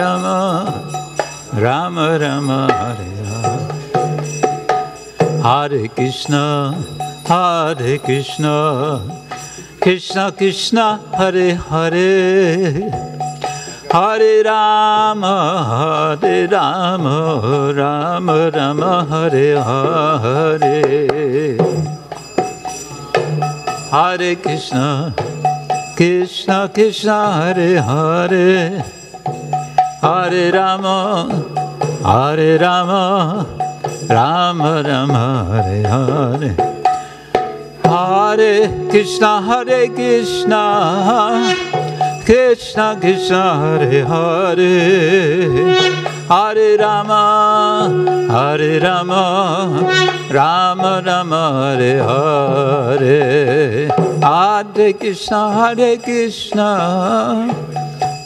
Rama, Rama Rama, Hare Hare. Hare Krishna, Hare Krishna, Krishna Krishna, Hare Hare, Hare Rama, Hare Rama, Rama Rama, Hare Hare. Hare Krishna, Krishna Krishna, Hare Hare, Hare Rama, Hare Rama, Rama Rama, Hare Hare. Hare Krishna, Hare Krishna, Krishna Krishna, Hare Hare, Hare Rama, Hare Rama, Rama Rama, Hare Hare. Hare Krishna, Hare Krishna,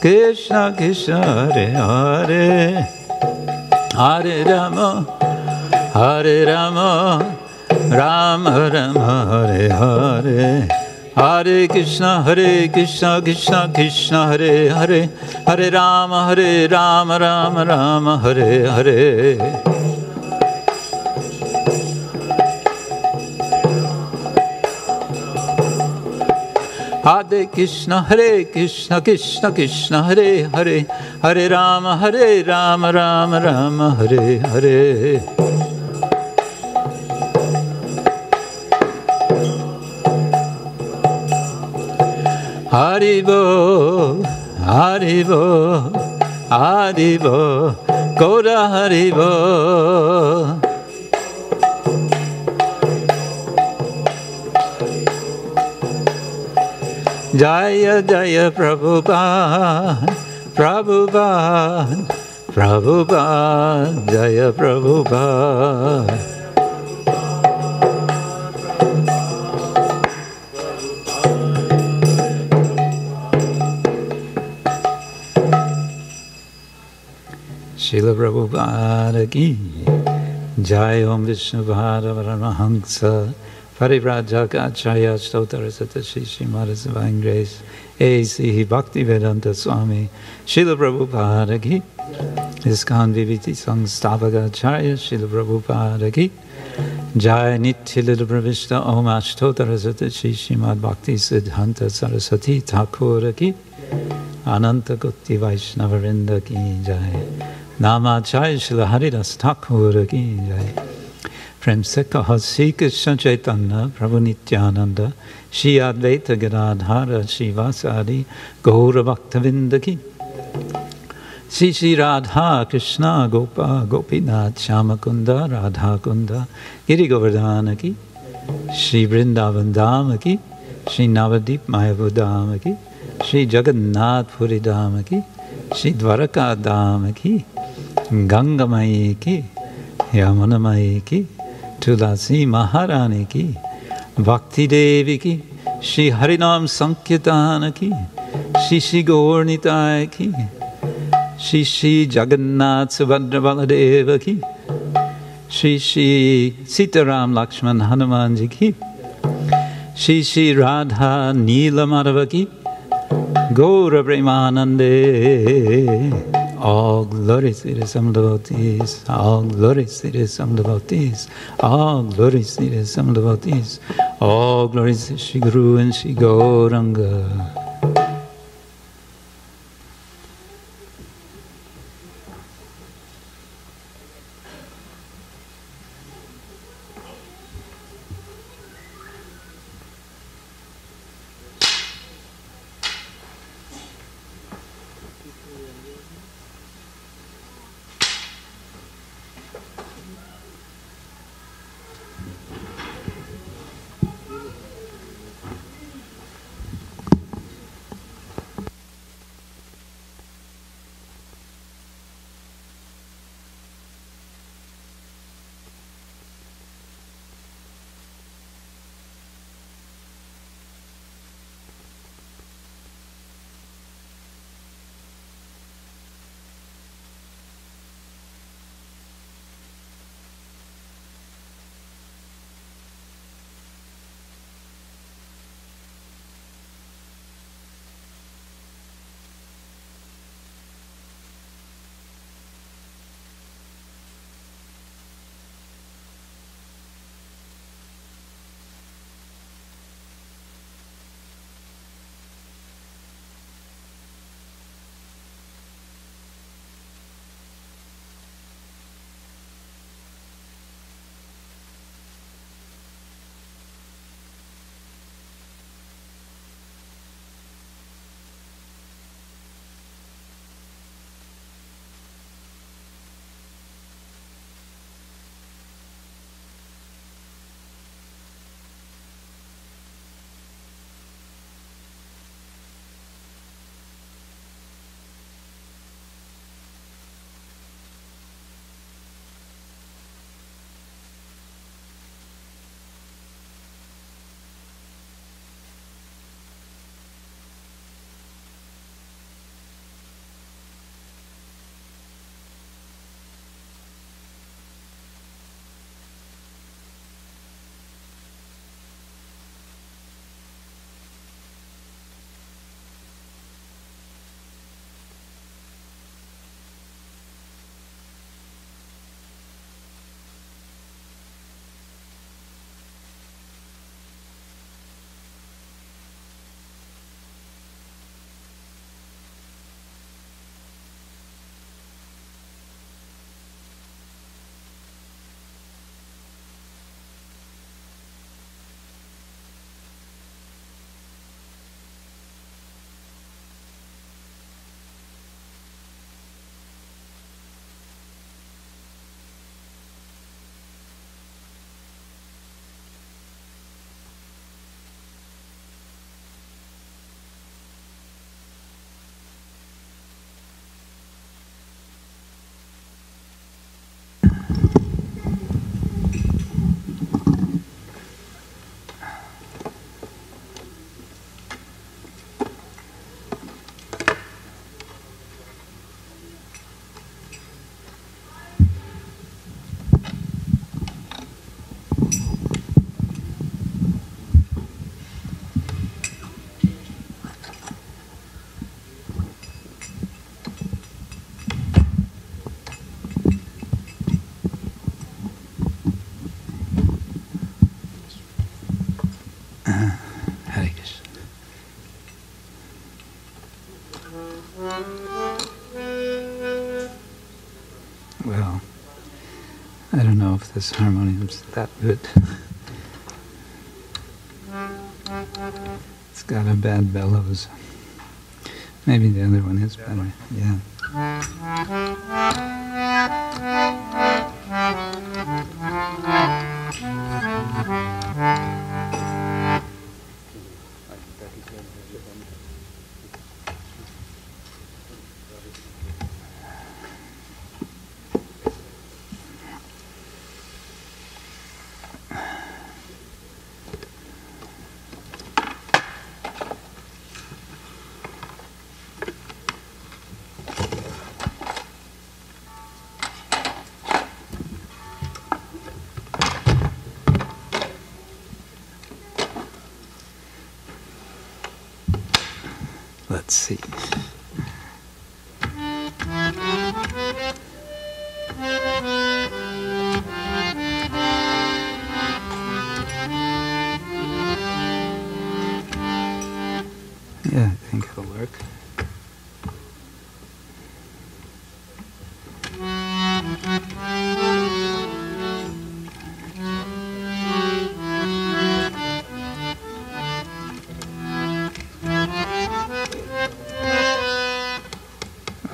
Krishna Krishna, Hare Hare, Hare Rama, Hare Rama, Rama Rama, Hare Hare. Hare Krishna, Krishna Krishna, Hare Hare, Hare Rama, Rama Rama, Hare Hare. Hare Krishna, Krishna Krishna, Hare Hare, Hare Rama, Rama Rama, Hare Hare. Haribo, Haribo, Haribo, Gaura Haribo. Jaya Jaya Prabhupada, Prabhupada, Prabhupada, Jaya Prabhupada. Srila Prabhupada ki Jai. Om Vishnu Bhara Paramahamsa Parivrajaka Stotra Sata Shri Srimad Divine Grace A.C. Bhaktivedanta Swami Srila Prabhupada ki Iskhan Viviti Sangstavaka Acharya Srila Prabhupada ki Jai. Nitya Pravishta Om Ashtotra Sata Shri Srimad Bhakti Siddhanta Saraswati Thakur ki Ananta Koti Vaishnavarinda ki Jai. Namacharya Srila Haridas Thakur ki Jai. Prem se kaha Sri Krishna Chaitanya Prabhu Nityananda Shri Advaita Gadadhara Shivasari Gaura Bhaktavinda ki Shri Shri Radha Krishna Gopa Gopinath Shyamakunda Radha Kunda Giri Govardhana ki Shri Vrindavan Dhama ki Shri Navadip Mayapur Dhama ki Shri Jagannath Puri Dhama ki Shri Dwaraka Dhama ki Ganga Mai ki Yamuna Mai ki Tulasi Maharani ki Bhakti Devi ki Shri Harinam Sankirtana ki Shri Shri Gaur Nitai ki Shri Shri Jagannath Subhadra Baladeva ki Shri Shri Sitaram Lakshman Hanuman ji ki Shri Shri Radha Neela Madhava ki Gaura Premanande. All glories to the some devotees, all glories to the some devotees, all glories to the some devotees, all glories to Shri Guru and Shri Gauranga. Hare Krishna. Well, I don't know if this harmonium's that good. It's got a bad bellows. Maybe the other one is better. Yeah. Let's see. Yeah, I think it'll work.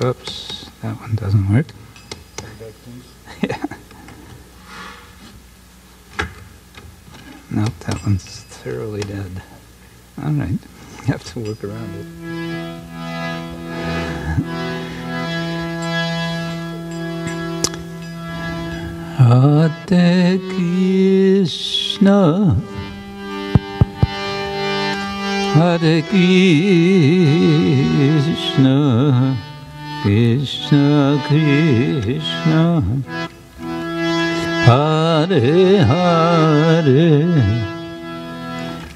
Oops, that one doesn't work. Yeah. Nope, that one's thoroughly dead. All right, you have to work around it. Hare Krishna, Hare Krishna, Krishna Krishna, Hare Hare,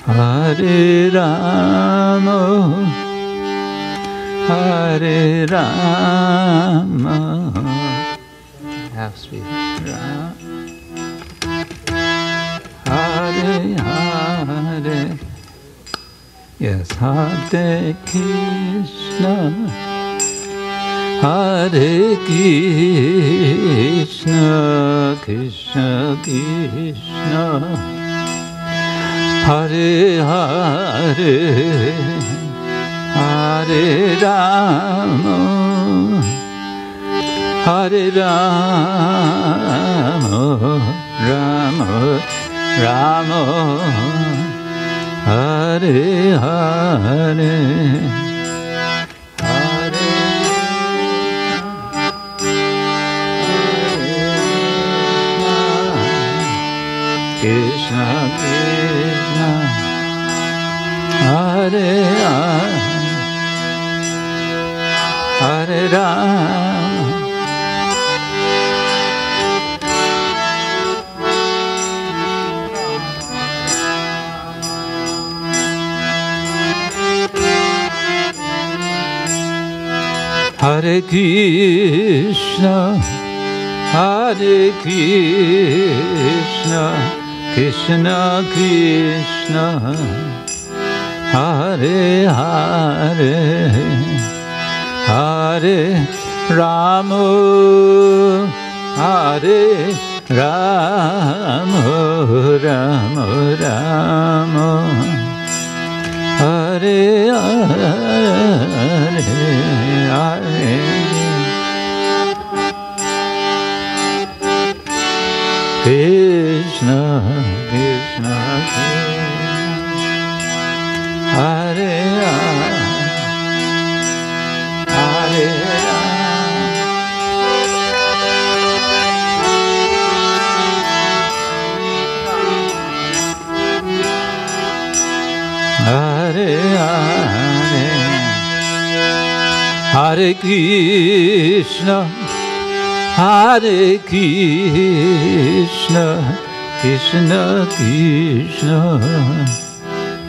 Hare Rama, Hare Rama. Half speed. Hare Hare. Yes, Hare Krishna, Hare Krishna, Krishna Krishna, Hare Hare, Hare Rama, Hare Rama, Rama Rama, Hare Hare, Hare Krishna Krishna, Hare Hare Rama. Hare Krishna, Hare Krishna, Krishna Krishna, Hare Hare, Hare Rama, Hare Rama, Rama Rama, Hare Hare, Hare Krishna, Krishna, Hare Hare, Hare Hare Krishna, Hare Krishna, Krishna Krishna,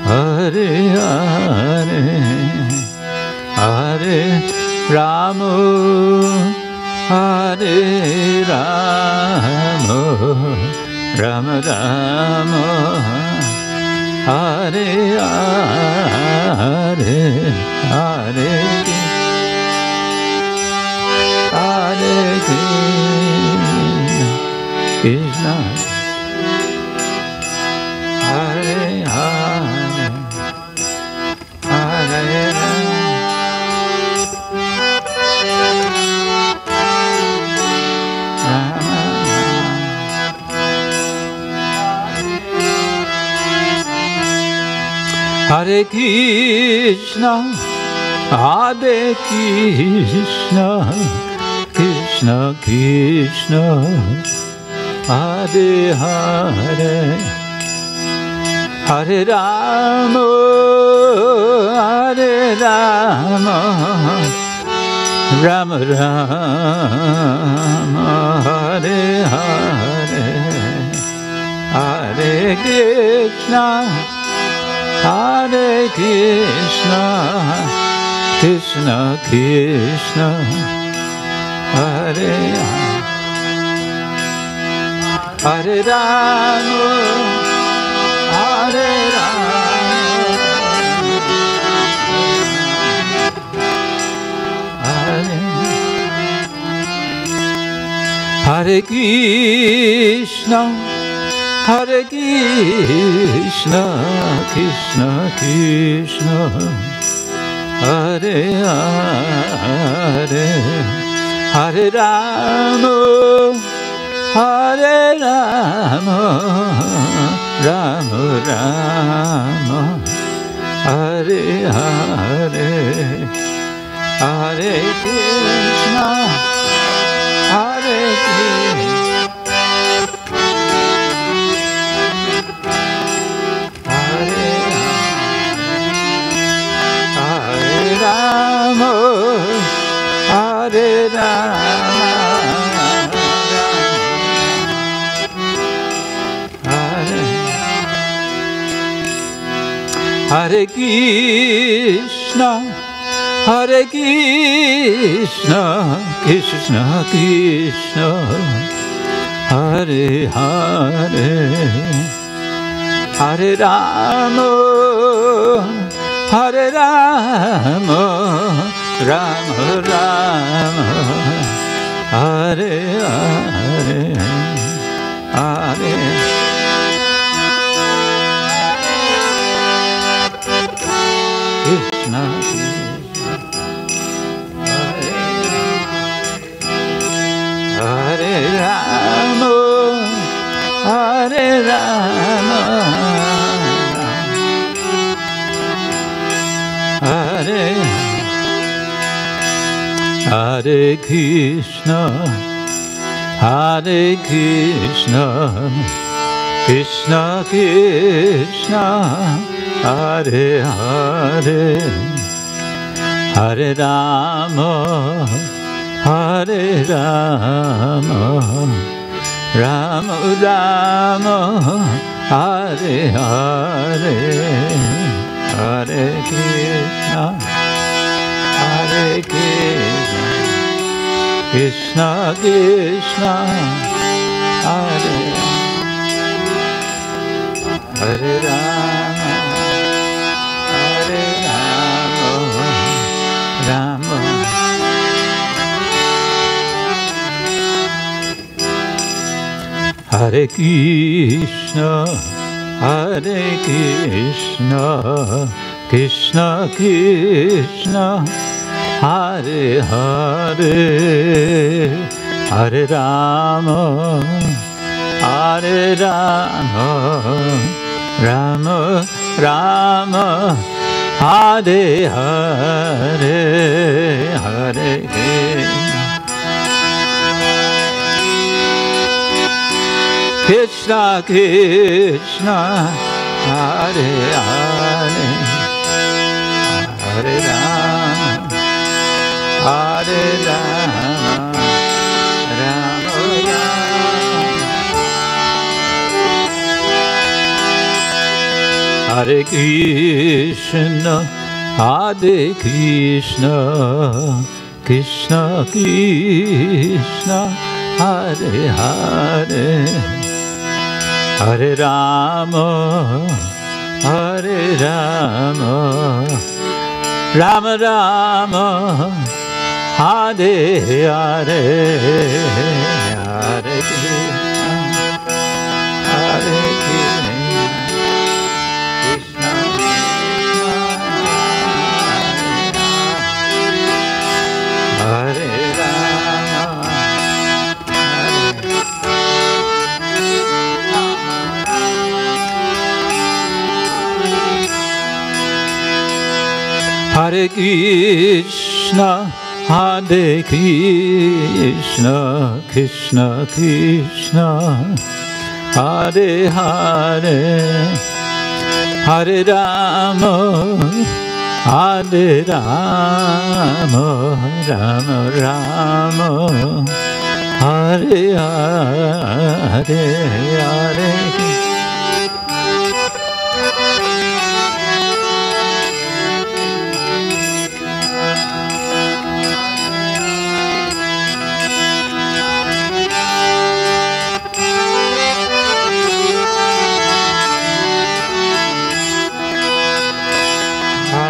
Hare Hare, Hare Rama, Hare Rama, Rama Rama, Hare Hare, Hare Hare Krishna, Hare Hare, Hare Rama. Hare Krishna, Hare Krishna, Krishna Krishna, Hare Hare, Hare Rama, Hare Rama, Rama Rama, Hare Hare, Hare Krishna, Hare Krishna, Krishna Krishna, Hare Hare Rama, Hare Rama, Hare Krishna, Hare Krishna, Krishna Krishna, Hare Hare, Hare Rama, Hare Rama, Rama Rama, Hare Hare, Hare Krishna, Hare Krishna, Rama, Hare Rama, Hare Krishna, Hare Krishna, Krishna Krishna, Hare Hare, Hare Rama, Hare Rama, Rama Rama, Hare Hare, Hare Krishna, Hare Rama, Hare Rama, Hare Hare Krishna, Hare Krishna, Krishna Krishna, Hare Hare, Hare Rama, Hare Rama, Rama Rama, Hare Hare, Hare Krishna, Hare Krishna, Krishna Krishna, Hare Hare Rama, Hare Rama, Rama Hare Krishna, Hare Krishna, Krishna Krishna, Hare Hare, Hare Rama, Hare Rama, Rama Rama, Hare Hare, Hare Krishna Krishna, Hare Hare, Hare Rama, Hare Rama, Rama Rama, Hare Krishna, Hare Krishna, Krishna Krishna, Hare Hare, Hare Rama, Hare Rama, Rama Rama, Hare Hare, Hare Krishna, Hare Krishna, Krishna Krishna, Hare Rama, Hare Krishna, Hare Krishna, Krishna Krishna, Hare Hare, Hare Rama, Hare Rama, Rama Rama, Hare Hare,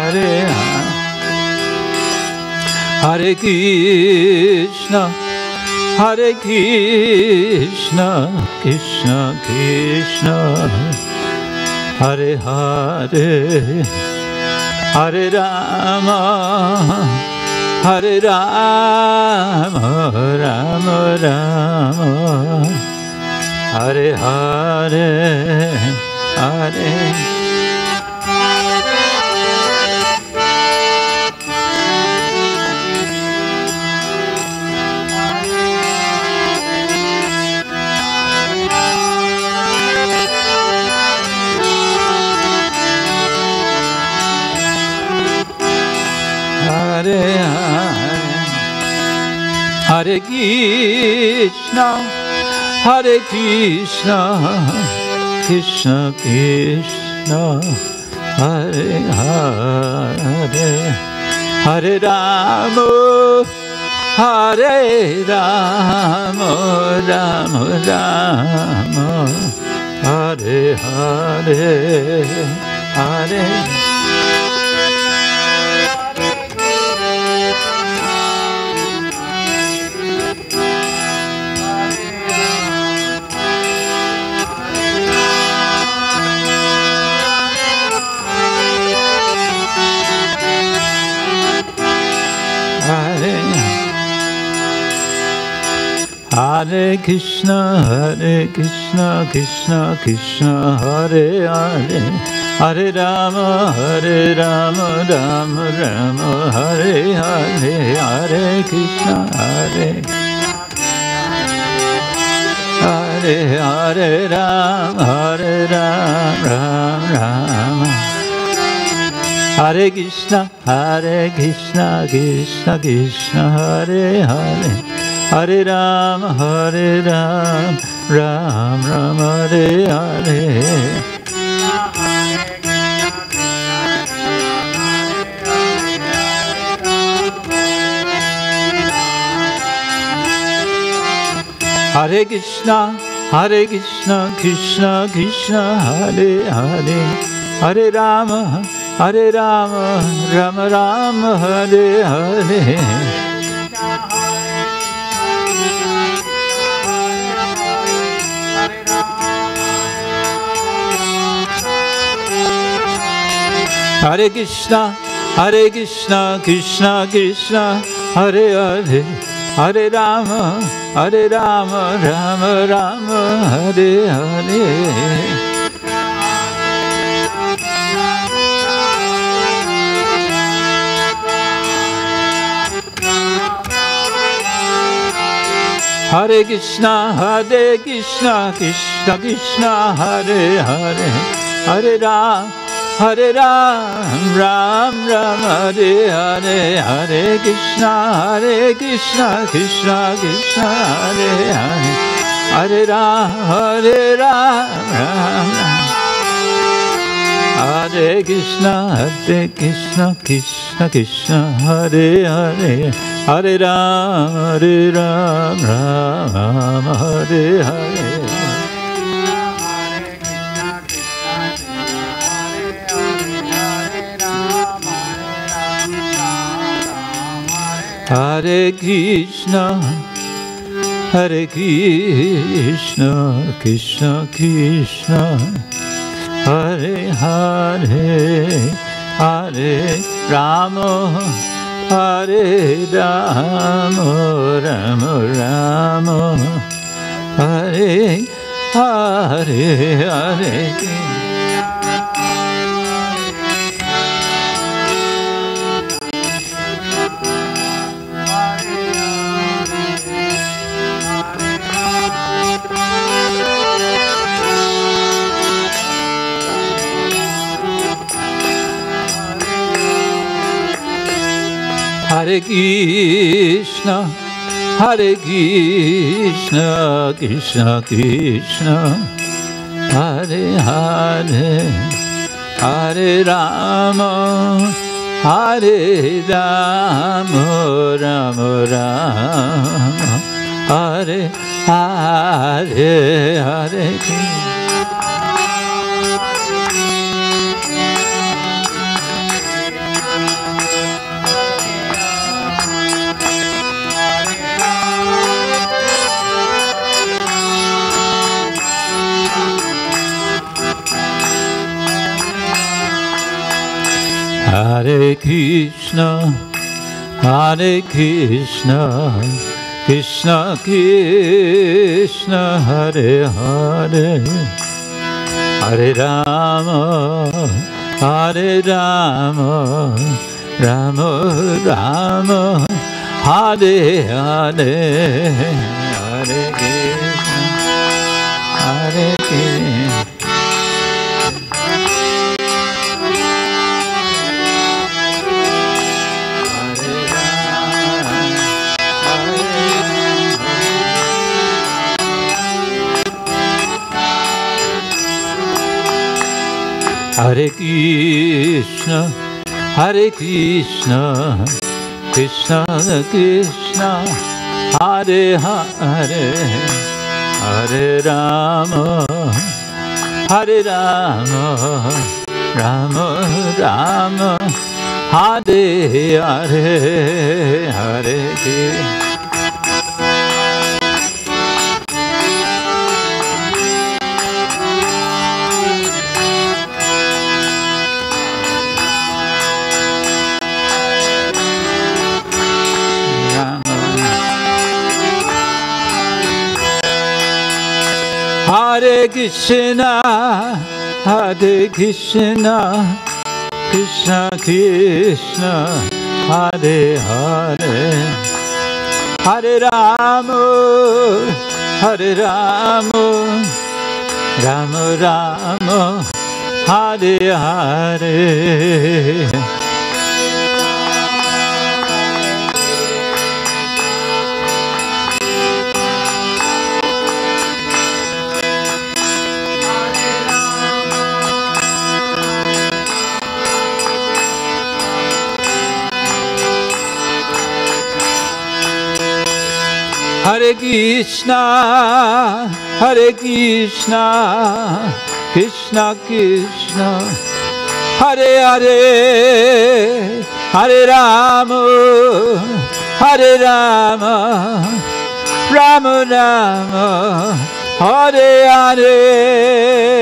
Hare Hare Krishna, Hare Krishna, Krishna Krishna, Hare Hare, Hare Rama, Hare Rama, Rama Rama, Hare Hare, Hare Hare Hare Krishna, Hare Krishna, Krishna Krishna, Hare Hare, Hare Rama, Hare Rama, Rama Rama, Hare Hare, Hare Hare Krishna, Krishna Krishna, Hare Hare, Hare Rama, Rama Rama, Hare Hare, Hare Krishna, Hare Hare Rama, Ram Rama, Hare Krishna, Krishna Krishna, Hare Hare, Hare Rama, Ram Rama, Hare Hare. Hare Krishna, Krishna Krishna, Hare Hare, Hare Rama, Rama Rama, Hare Hare. Hare Krishna, Krishna Krishna, Hare Hare, Hare Rama, Rama Rama, Hare Hare. Hare Krishna, Krishna Krishna, Hare Hare, Hare Rama, Hare Ram, Ram Ram, Hare Hare, Hare Krishna, Krishna Krishna, Hare Hare, Hare Ram, Ram Ram. Hare Krishna, Krishna Krishna, Hare Hare, Hare Ram, Ram, Hare Hare. Hare Krishna, Krishna Krishna, Hare Hare, Hare Rama, Rama Rama, Hare Hare, Hare Hare Krishna, Krishna Krishna, Hare Hare, Hare Rama, Rama Rama, Hare Hare, Hare Krishna. Hare Krishna, Krishna Krishna, Hare Hare, Hare Rama, Rama Rama, Hare Hare, Hare Krishna, Hare Krishna. Hare Krishna, Krishna Krishna, Hare Hare, Hare Rama, Rama Rama, Hare Hare, Hare Krishna. Hare Krishna, Krishna Krishna, Hare Hare, Hare Rama, Rama Rama, Hare Hare. Hare Krishna, Krishna Krishna, Hare Hare, Hare Rama, Rama Rama, Hare Hare.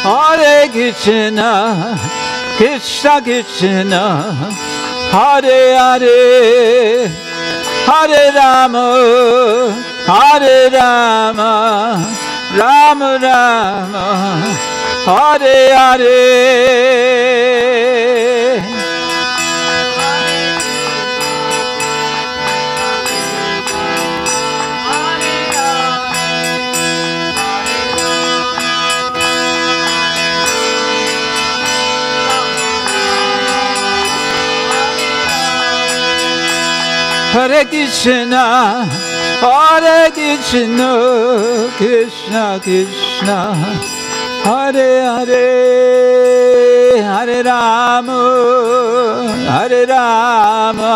Hare Krishna, Krishna Krishna, Hare Hare, Hare Rama, Hare Rama, Rama Rama, Hare Hare. Hare Krishna, Hare Krishna, Krishna Krishna, Hare Hare, Hare Rama, Hare Rama,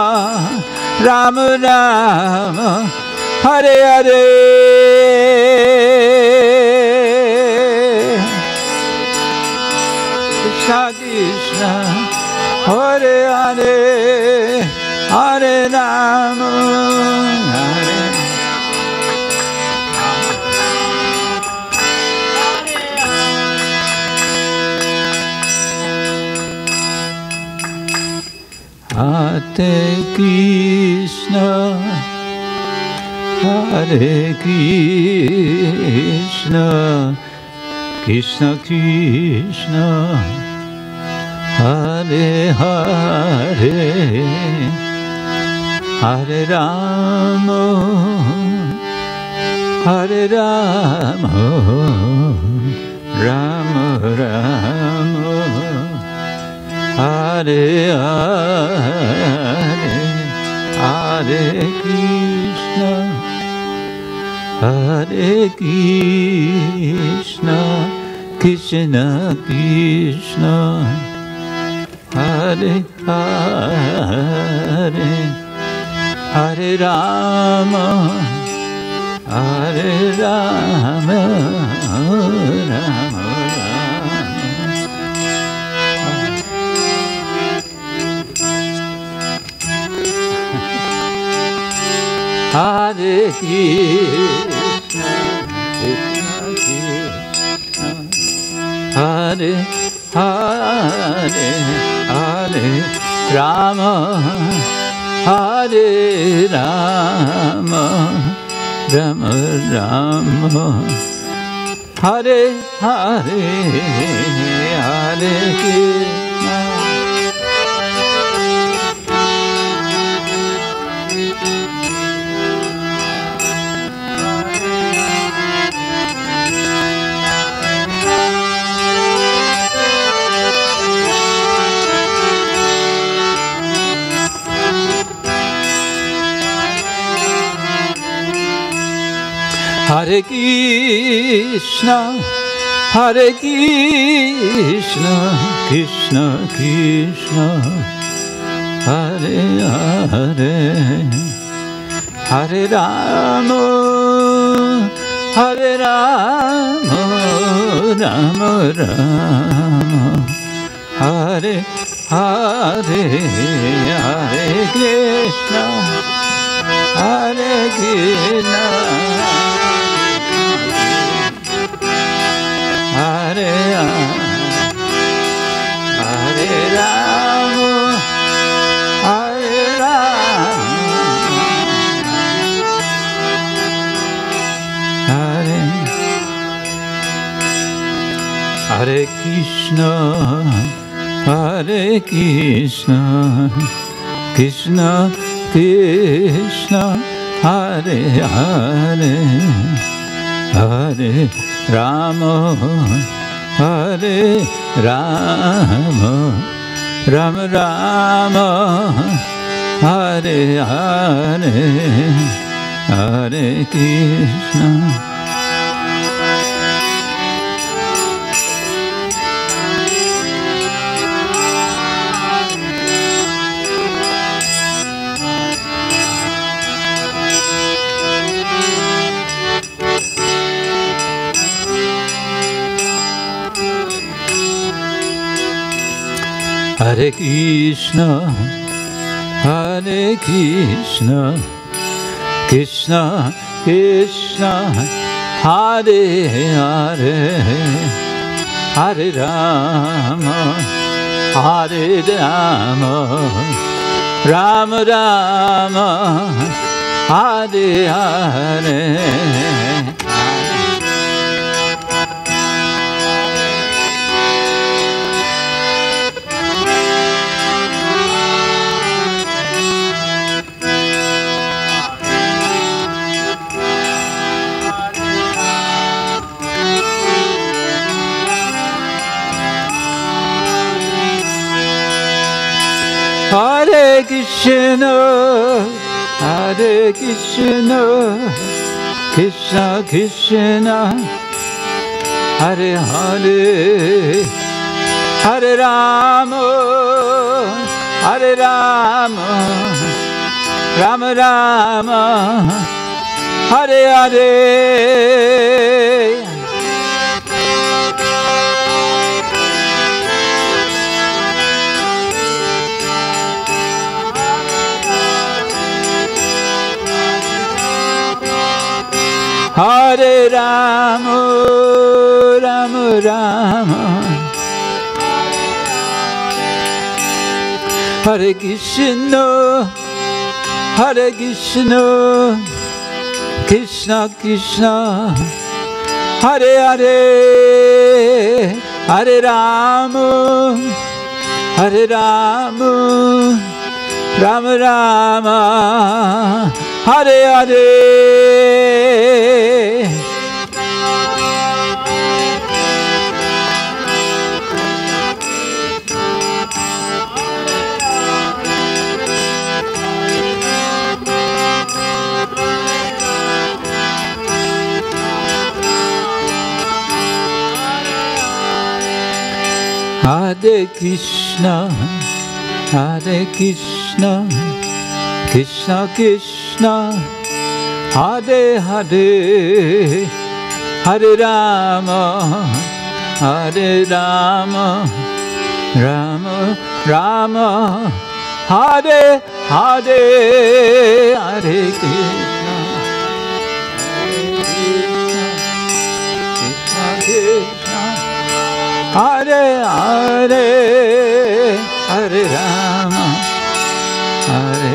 Rama Rama, Hare Hare. Krishna Krishna, Hare Hare, Hare Rama, Hare Hare Krishna, Hare Krishna, Krishna Krishna, Hare Hare, Hare Rama, Hare Rama, Rama Rama, Hare Hare, Hare Krishna, Hare Krishna, Krishna Krishna, Hare Hare, Hare Rama, Hare Rama, Rama Hare Krishna, Krishna Krishna, Hare Hare, Hare Rama, Hare Rama, Rama Rama, Hare Hare, Hare Krishna. Hare Krishna, Hare Krishna, Krishna Krishna, Hare Hare, Hare Rama, Hare Rama, Rama Rama, Hare Hare, Hare Krishna, Hare Krishna, Hare Hare Rama, Hare Rama, Hare Hare Krishna, Hare Krishna, Krishna Krishna, Hare Hare, Hare Rama, Hare Rama, Rama Rama, Hare Hare, Hare Krishna. Hare Krishna, Hare Krishna, Krishna Krishna, Hare Hare, Hare Rama, Hare Rama, Rama Rama, Hare Hare Hare Krishna, Hare Krishna, Krishna Krishna, Hare Hare, Hare Rama, Hare Rama, Rama Rama, Hare Hare. Hare Rama, Rama Rama, Hare Krishna, Hare Krishna, Krishna Krishna, Hare Hare, Hare Rama, Hare Rama, Rama Rama, Hare Hare. Hare Krishna, Hare Krishna, Krishna Krishna, Hare Hare, Hare Rama, Hare Rama, Rama Rama, Hare Hare, Hare Krishna, Krishna Krishna, Hare Hare, Hare Rama, Hare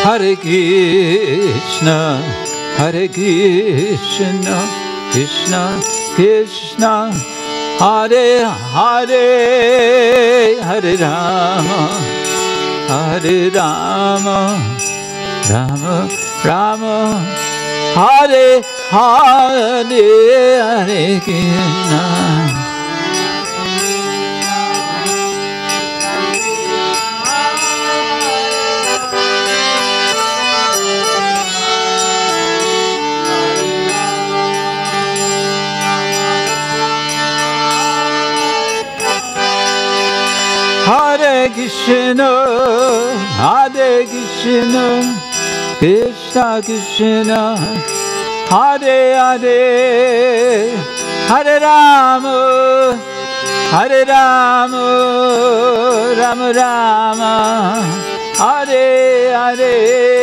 Hare Krishna, Hare Krishna, Krishna Krishna, Hare Hare, Hare Rama, Hare Rama, Rama Rama, Hare Hare, Hare Krishna. Hare Krishna, Hare Krishna, Krishna Krishna, Hare Hare, Hare Rama, Hare Rama, Rama Rama, Hare Hare.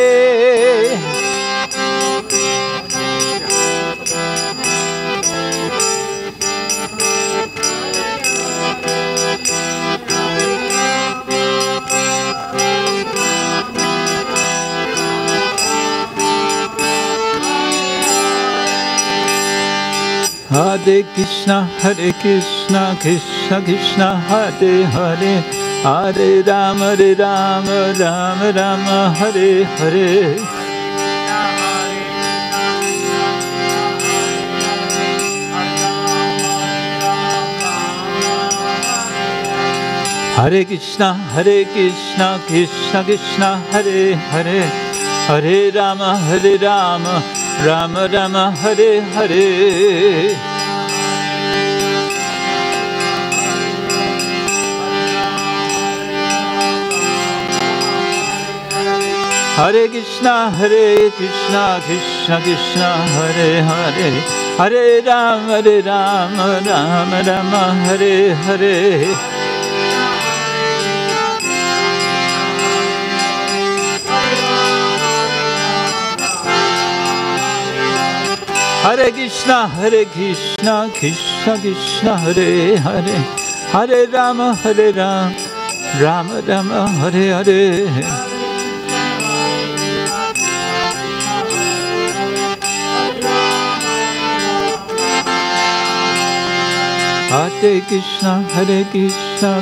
Hare Krishna, Hare Krishna, Krishna Krishna, Hare Hare, Hare Rama, Rama Rama, Hare Hare. Hare Krishna, Krishna Krishna, Hare Hare, Hare Rama, Rama Rama, Hare Hare. Hare Krishna, Krishna Krishna, Hare Hare, Hare Rama, Rama Rama, Hare Hare. Hare Krishna, Krishna Krishna, Hare Hare, Hare Rama, Hare Rama, Rama Rama, Hare Hare. Hare Krishna, Krishna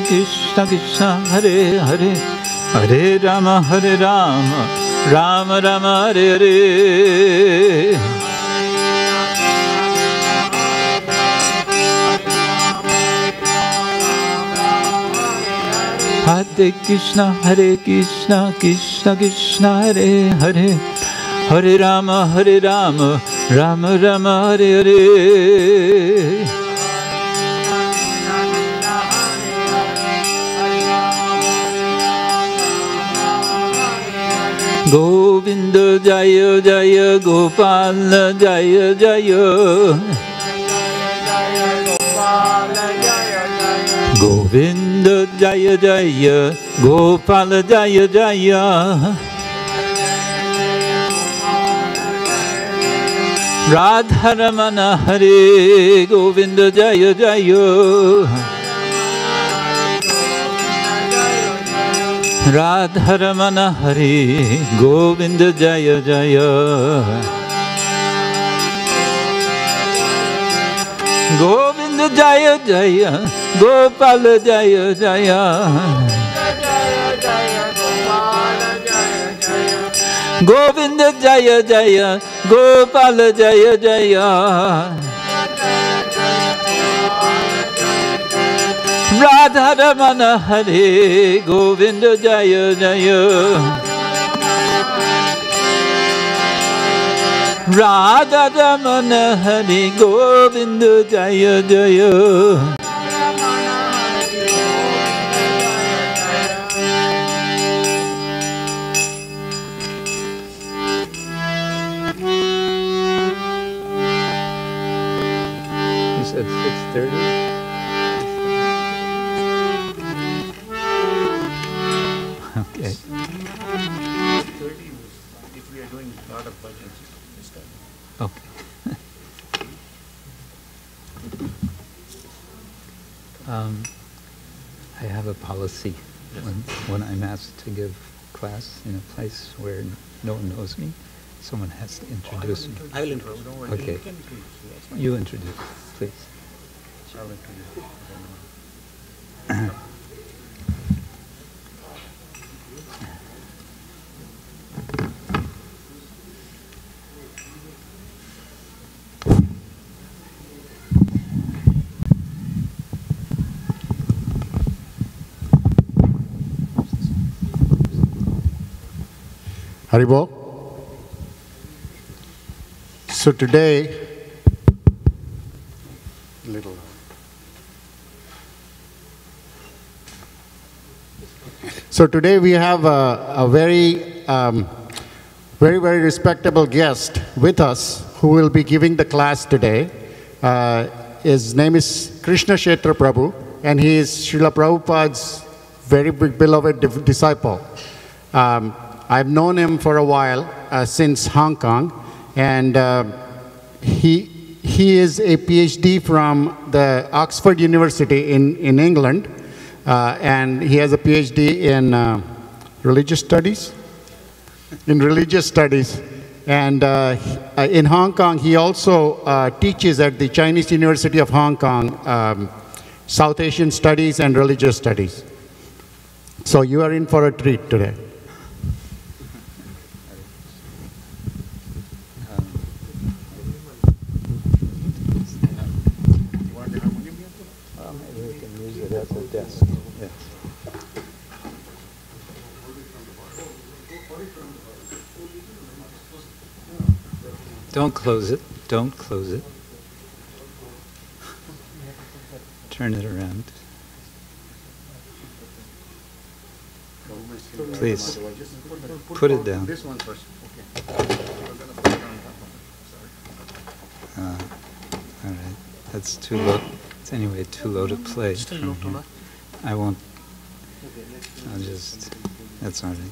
Krishna, Hare Hare, Hare Rama, Rama Rama, Hare Hare. Hare Krishna, Krishna Krishna, Hare Hare, Hare Rama, Rama Rama, Hare Hare. Govinda Jaya Jaya Gopala Jaya Jaya. Govinda Jaya Jaya Gopala Jaya Jaya. Radharamana Hare Govinda Jaya Jaya. Radharamana Hare Govinda Jaya Jaya. Govinda Jaya Jaya Gopala Jaya Jaya. Govinda Jaya Jaya Gopala Jaya Jaya. Radharamana Hare Govinda Jaya Jaya. Radharamana Hare Govinda Jaya Jaya. You said 6:30? Okay. 30 if we are doing a lot of bhajans this time. Okay. I have a policy when I'm asked to give class in a place where no one knows me, someone has to introduce me. I will introduce. Don't worry. Okay. You introduce, please. I will introduce. Haribo. So today, we have a very, very respectable guest with us who will be giving the class today. His name is Krsna Ksetra Prabhu, and he is Srila Prabhupada's very beloved disciple. I've known him for a while, since Hong Kong, and he is a PhD from the Oxford University in England, and he has a PhD in religious studies. And in Hong Kong, he also teaches at the Chinese University of Hong Kong, South Asian Studies and Religious Studies. So you are in for a treat today. At the desk. Yes. Don't close it. Don't close it. Turn it around. Please. Put it down. This one first. All right. That's too low. It's anyway too low to play. From here. I won't. I'll just. That's all right.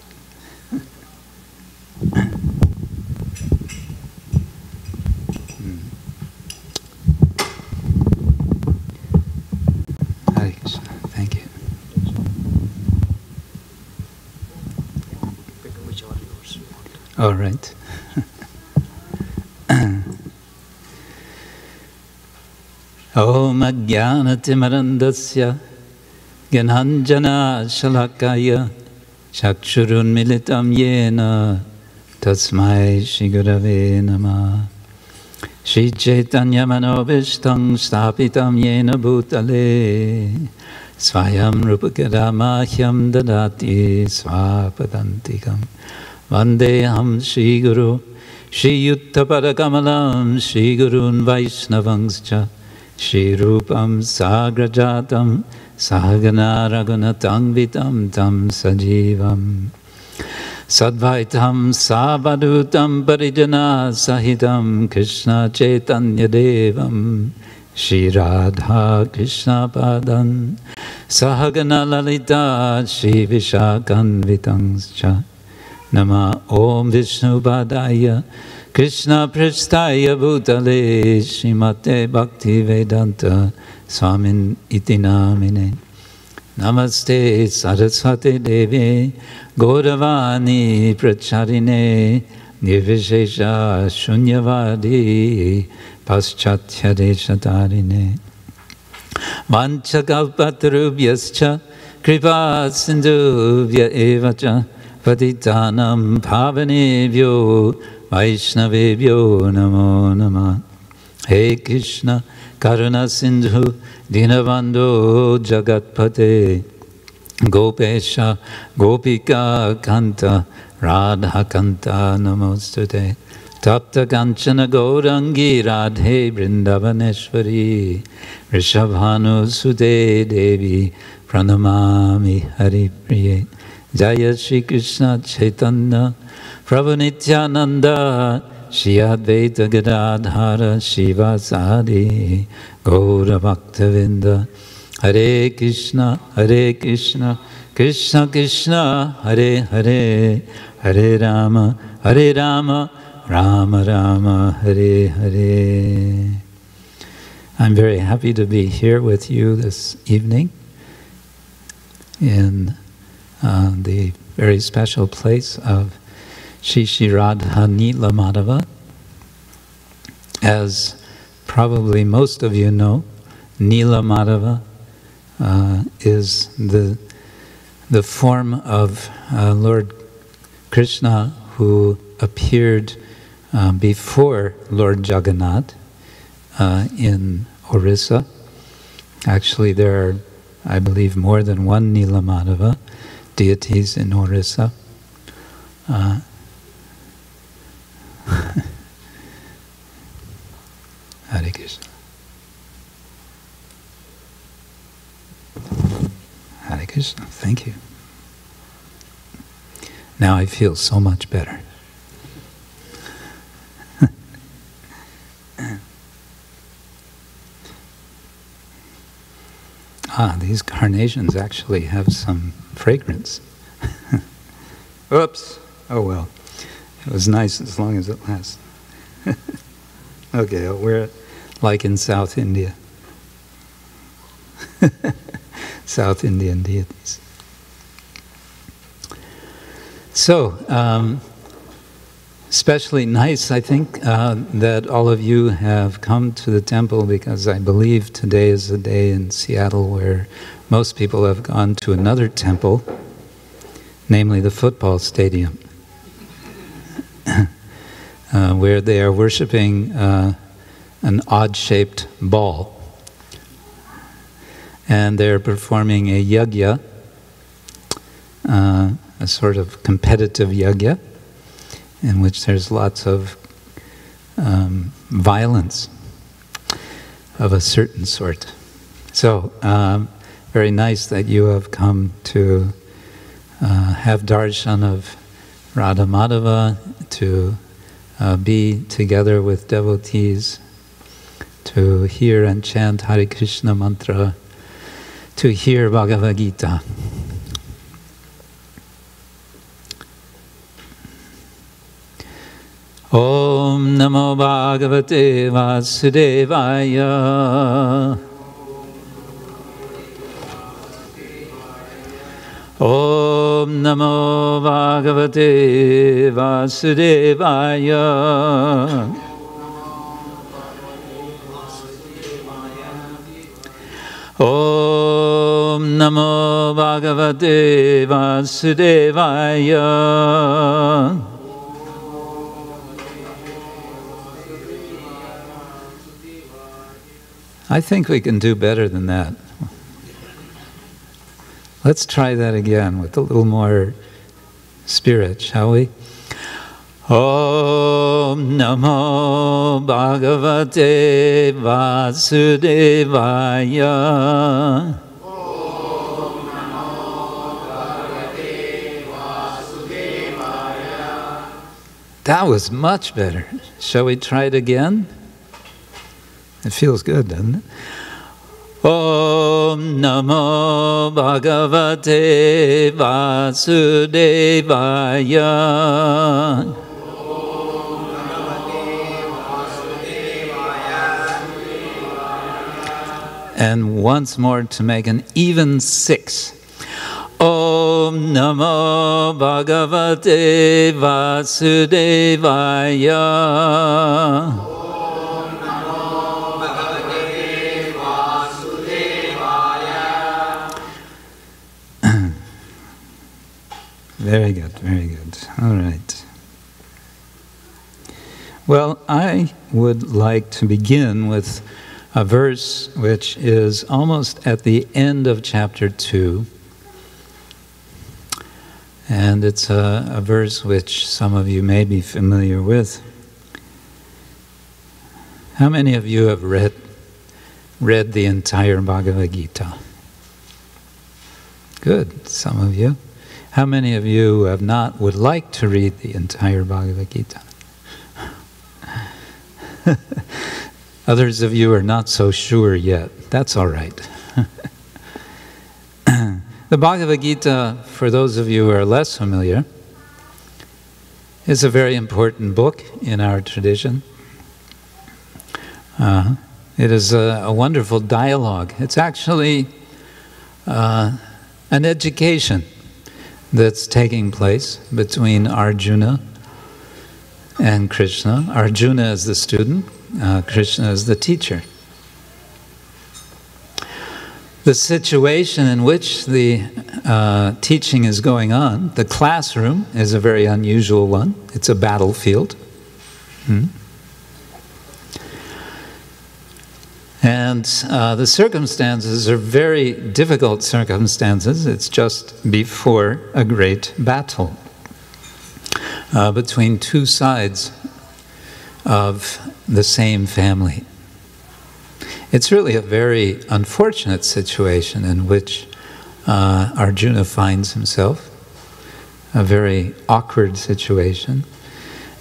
Hare Krishna. All right. Om Ajnanatimarandasya Gyananjana Shalakaya Chakshurun Militam Yena Tasmai Shri Gurave Namah. Shri Chaitanya Manobishtam Stapitam Yena Bhutale Swayam Rupakadamahyam Dadati Swapadantikam Vandeham Shri Guru Shri Yuttapadakamalam Shri Gurun Vaishnavangscha Shri Rupam Sagrajatam Sahagana Raghunatam Vitam Tam Sajivam Sadvaitam Savadutam Parijana Sahitam Krishna Chaitanya Devam Shri Radha Krishna Padan Sahagana Lalita Shri Vishakan Vitangscha Nama Om Vishnu Padaya Krishna Prasthaya Bhutale Srimate Bhakti Vedanta Swamin Iti Namine Namaste Saraswati Devi Gauravani Pracharine Nirvishesha Shunyavadi Paschatya Deshatarine Vanchakalpatarubhyascha Kripa Sindhubhya Evacha Patitanam Pavanebhyo Vaishnavebhyo Namo Namah. Hey Krishna Karuna Sindhu Dinabandho Jagatpate Gopesha Gopika Kanta Radha Kanta Namostute Tapta Kanchana Gaurangi Radhe Vrindavaneshwari Rishabhanu Sude Devi Pranamami Hari Priye Jaya Shri Krishna Chaitanya Prabhu Nityananda Shri Advaita Gadadhara Shivasadi Gaura Bhaktavinda Hare Krishna Krishna Krishna Hare Hare Hare Rama Rama Rama Hare Hare. I'm very happy to be here with you this evening in the very special place of Shri Radha Nila Madhava. As probably most of you know, Nila Madhava is the form of Lord Krishna who appeared before Lord Jagannath in Orissa. Actually, there are, I believe, more than one Nila Madhava deities in Orissa. Hare Krishna. Hare Krishna. Thank you. Now I feel so much better. These carnations actually have some fragrance. Oops. Oh well. It was nice as long as it lasts. Okay, I'll wear it like in South India. South Indian deities. So, especially nice, I think, that all of you have come to the temple, because I believe today is a day in Seattle where most people have gone to another temple, namely the football stadium, where they are worshiping an odd-shaped ball. And they're performing a yajna, a sort of competitive yajna, in which there's lots of violence of a certain sort. So, very nice that you have come to have darshan of Radha Madhava, to be together with devotees, to hear and chant Hare Krishna mantra, to hear Bhagavad Gita. Om Namo Bhagavate Vasudevaya. Om Namo Bhagavate Vasudevaya. Om Namo Bhagavate Vasudevaya. I think we can do better than that. Let's try that again with a little more spirit, shall we? Om Namo Bhagavate Vasudevaya. Om Namo Bhagavate Vasudevaya. That was much better. Shall we try it again? It feels good, doesn't it? Om Namo Bhagavate Vasudevaya. And once more to make an even 6. Om Namo Bhagavate Vasudevaya. Very good, very good. All right. Well, I would like to begin with a verse which is almost at the end of chapter 2. And it's a verse which some of you may be familiar with. How many of you have read the entire Bhagavad Gita? Good, some of you. How many of you have not, would like to read the entire Bhagavad Gita? Others of you are not so sure yet. That's all right. The Bhagavad Gita, for those of you who are less familiar, is a very important book in our tradition. It is a wonderful dialogue. It's actually an education that's taking place between Arjuna and Krishna. Arjuna is the student, Krishna is the teacher. The situation in which the teaching is going on, the classroom, is a very unusual one. It's a battlefield. And the circumstances are very difficult circumstances. It's just before a great battle between two sides of the same family. It's really a very unfortunate situation in which Arjuna finds himself, a very awkward situation.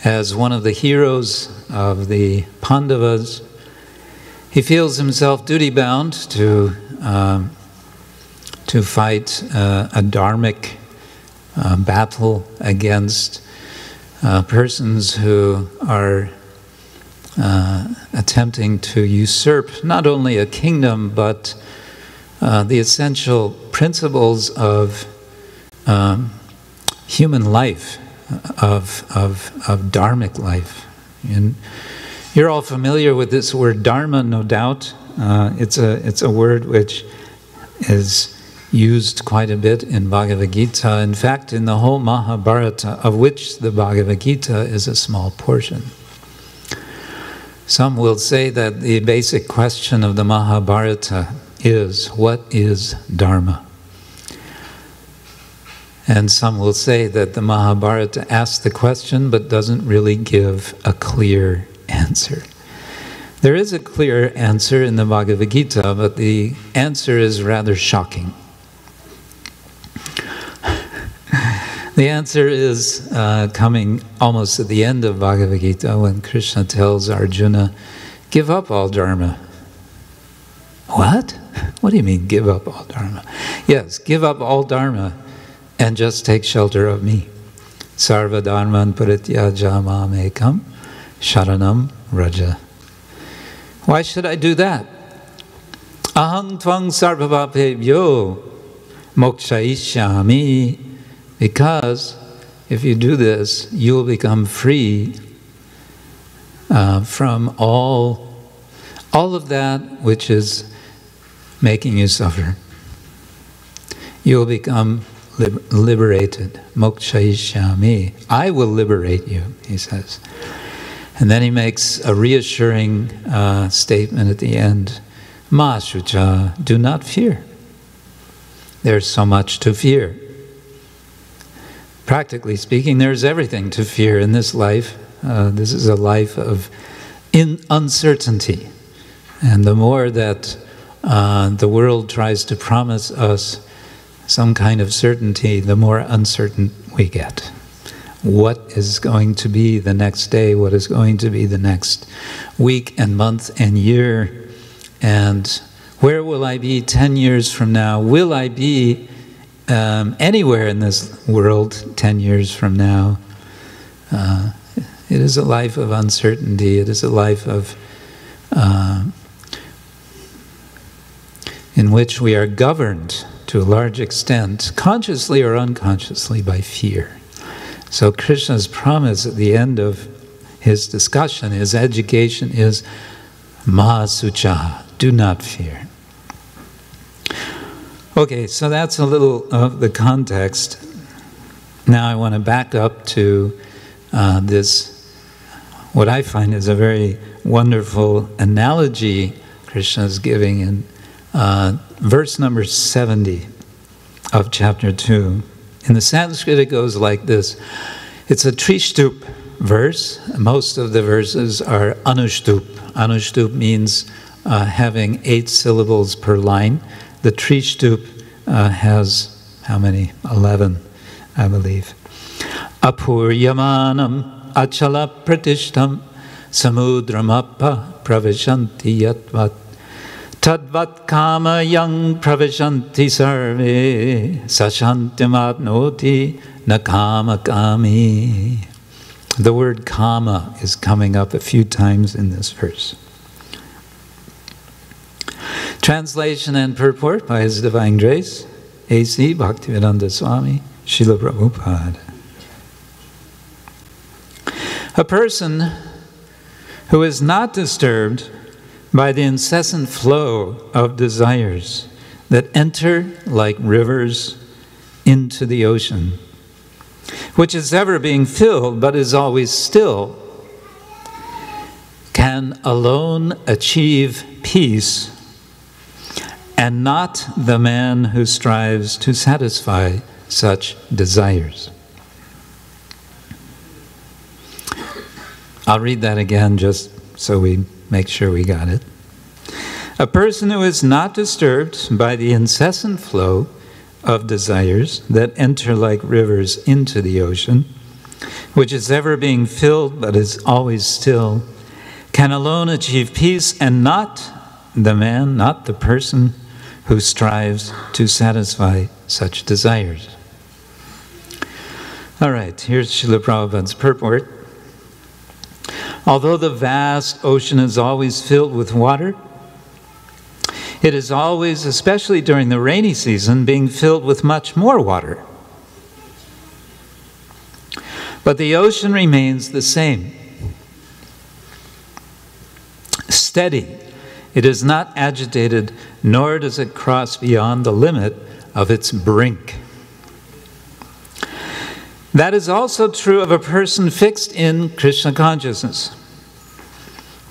As one of the heroes of the Pandavas, he feels himself duty-bound to fight a dharmic battle against persons who are attempting to usurp not only a kingdom, but the essential principles of human life, of dharmic life. And you're all familiar with this word dharma, no doubt. It's a word which is used quite a bit in Bhagavad Gita. In fact, in the whole Mahabharata, of which the Bhagavad Gita is a small portion. Some will say that the basic question of the Mahabharata is, what is Dharma? And some will say that the Mahabharata asks the question but doesn't really give a clear answer. There is a clear answer in the Bhagavad Gita, but the answer is rather shocking. The answer is coming almost at the end of Bhagavad Gita when Krishna tells Arjuna, give up all dharma. What? What do you mean, give up all dharma? Yes, give up all dharma and just take shelter of me. Sarva dharman parityaja mam ekam sharanam raja. Why should I do that? Aham tvang sarvabhapebhyo Mokshayishyami, because if you do this, you will become free from all of that which is making you suffer. You will become liberated. Mokshayishyami. I will liberate you, he says. And then he makes a reassuring statement at the end. Ma shucha, do not fear. There's so much to fear. Practically speaking, there's everything to fear in this life. This is a life of uncertainty. And the more that the world tries to promise us some kind of certainty, the more uncertain we get. What is going to be the next day? What is going to be the next week and month and year? And where will I be 10 years from now? Will I be anywhere in this world 10 years from now? It is a life of uncertainty. It is a life of in which we are governed to a large extent, consciously or unconsciously, by fear. So Krishna's promise at the end of his discussion, his education, is Mahasucha, do not fear. Okay, so that's a little of the context. Now I want to back up to this, what I find is a very wonderful analogy Krishna's giving in verse number 70 of chapter 2. In the Sanskrit it goes like this. It's a Trishtup verse. Most of the verses are Anushtup. Anushtup means having 8 syllables per line. The Trishtup has, how many? 11, I believe. Apuryamanam achala pratishtam samudramappa pravishanti yatvat tadvat kama yang pravishanti sarve sashantimatnoti nakama kami. The word kama is coming up a few times in this verse. Translation and purport by His Divine Grace, A.C. Bhaktivedanta Swami, Srila Prabhupada. A person who is not disturbed by the incessant flow of desires that enter like rivers into the ocean, which is ever being filled but is always still, can alone achieve peace, and not the man who strives to satisfy such desires. I'll read that again just so we make sure we got it. A person who is not disturbed by the incessant flow of desires that enter like rivers into the ocean, which is ever being filled but is always still, can alone achieve peace, and not the man, not the person who strives to satisfy such desires. All right, here's Srila Prabhupada's purport. Although the vast ocean is always filled with water, it is always, especially during the rainy season, being filled with much more water. But the ocean remains the same. Steady. It is not agitated, nor does it cross beyond the limit of its brink. That is also true of a person fixed in Krishna consciousness.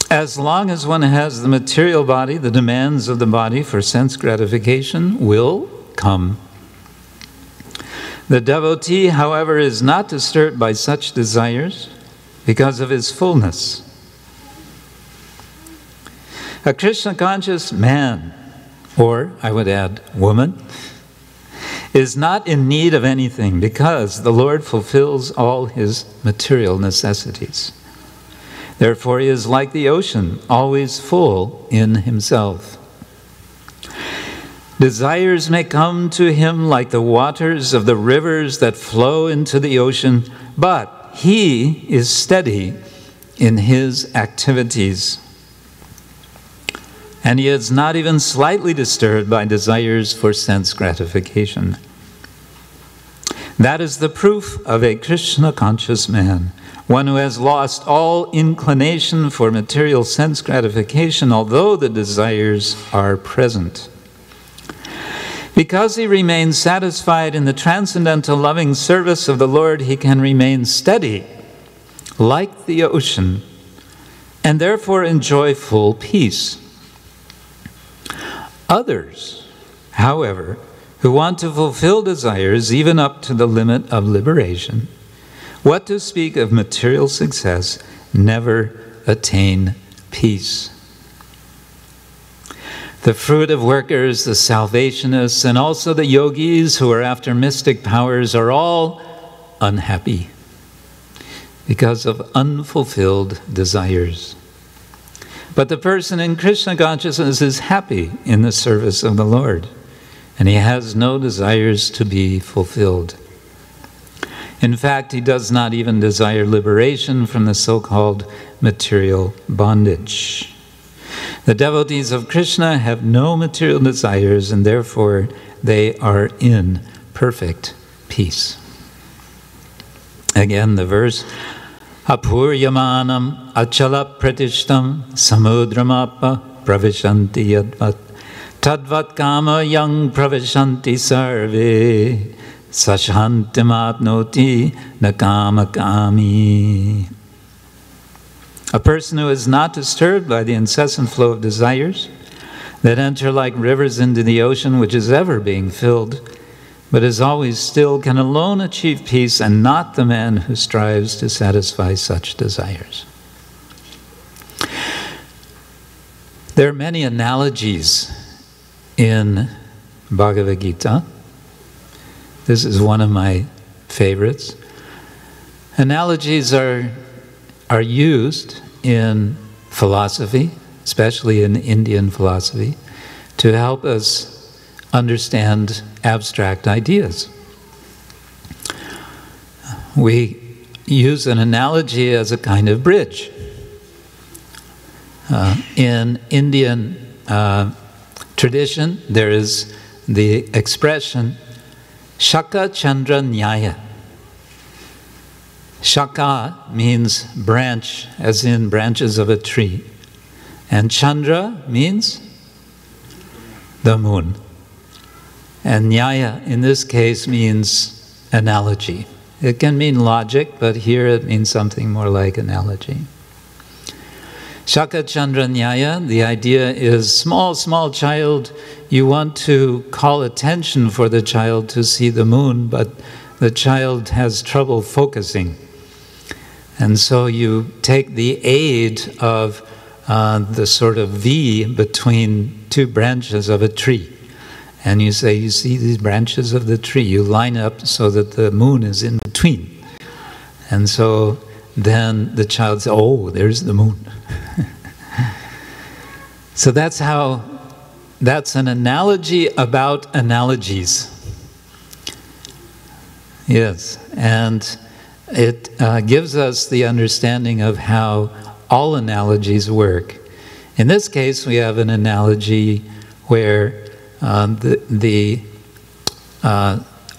As long as one has the material body, the demands of the body for sense gratification will come. The devotee, however, is not disturbed by such desires because of his fullness. A Krishna-conscious man, or I would add woman, is not in need of anything because the Lord fulfills all his material necessities. Therefore, he is like the ocean, always full in himself. Desires may come to him like the waters of the rivers that flow into the ocean, but he is steady in his activities and he is not even slightly disturbed by desires for sense gratification. That is the proof of a Krishna-conscious man, one who has lost all inclination for material sense gratification, although the desires are present. Because he remains satisfied in the transcendental loving service of the Lord, he can remain steady, like the ocean, and therefore enjoy full peace. Others, however, who want to fulfill desires even up to the limit of liberation, what to speak of material success, never attain peace. The fruit of workers, the salvationists, and also the yogis who are after mystic powers are all unhappy because of unfulfilled desires. But the person in Krishna consciousness is happy in the service of the Lord, and he has no desires to be fulfilled. In fact, he does not even desire liberation from the so-called material bondage. The devotees of Krishna have no material desires, and therefore they are in perfect peace. Again, the verse, Apuryamanam achala pratishtam samudramappa pravishanti yadvat tadvat kama yang pravishanti sarve sashantimatnoti nakamakami. A person who is not disturbed by the incessant flow of desires that enter like rivers into the ocean, which is ever being filled, but is always still, can alone achieve peace, and not the man who strives to satisfy such desires. There are many analogies in Bhagavad Gita. This is one of my favorites. Analogies are used in philosophy, especially in Indian philosophy, to help us understand abstract ideas. We use an analogy as a kind of bridge. In Indian tradition, there is the expression Shaka Chandra Nyaya. Shaka means branch, as in branches of a tree. And Chandra means the moon. And Nyaya, in this case, means analogy. It can mean logic, but here it means something more like analogy. Shaka Chandra Nyaya, the idea is small child, you want to call attention for the child to see the moon, but the child has trouble focusing. And so you take the aid of the sort of V between two branches of a tree. And you say, you see these branches of the tree, you line up so that the moon is in between. And so then the child says, oh, there's the moon. So that's an analogy about analogies. Yes, and it gives us the understanding of how all analogies work. In this case, we have an analogy where the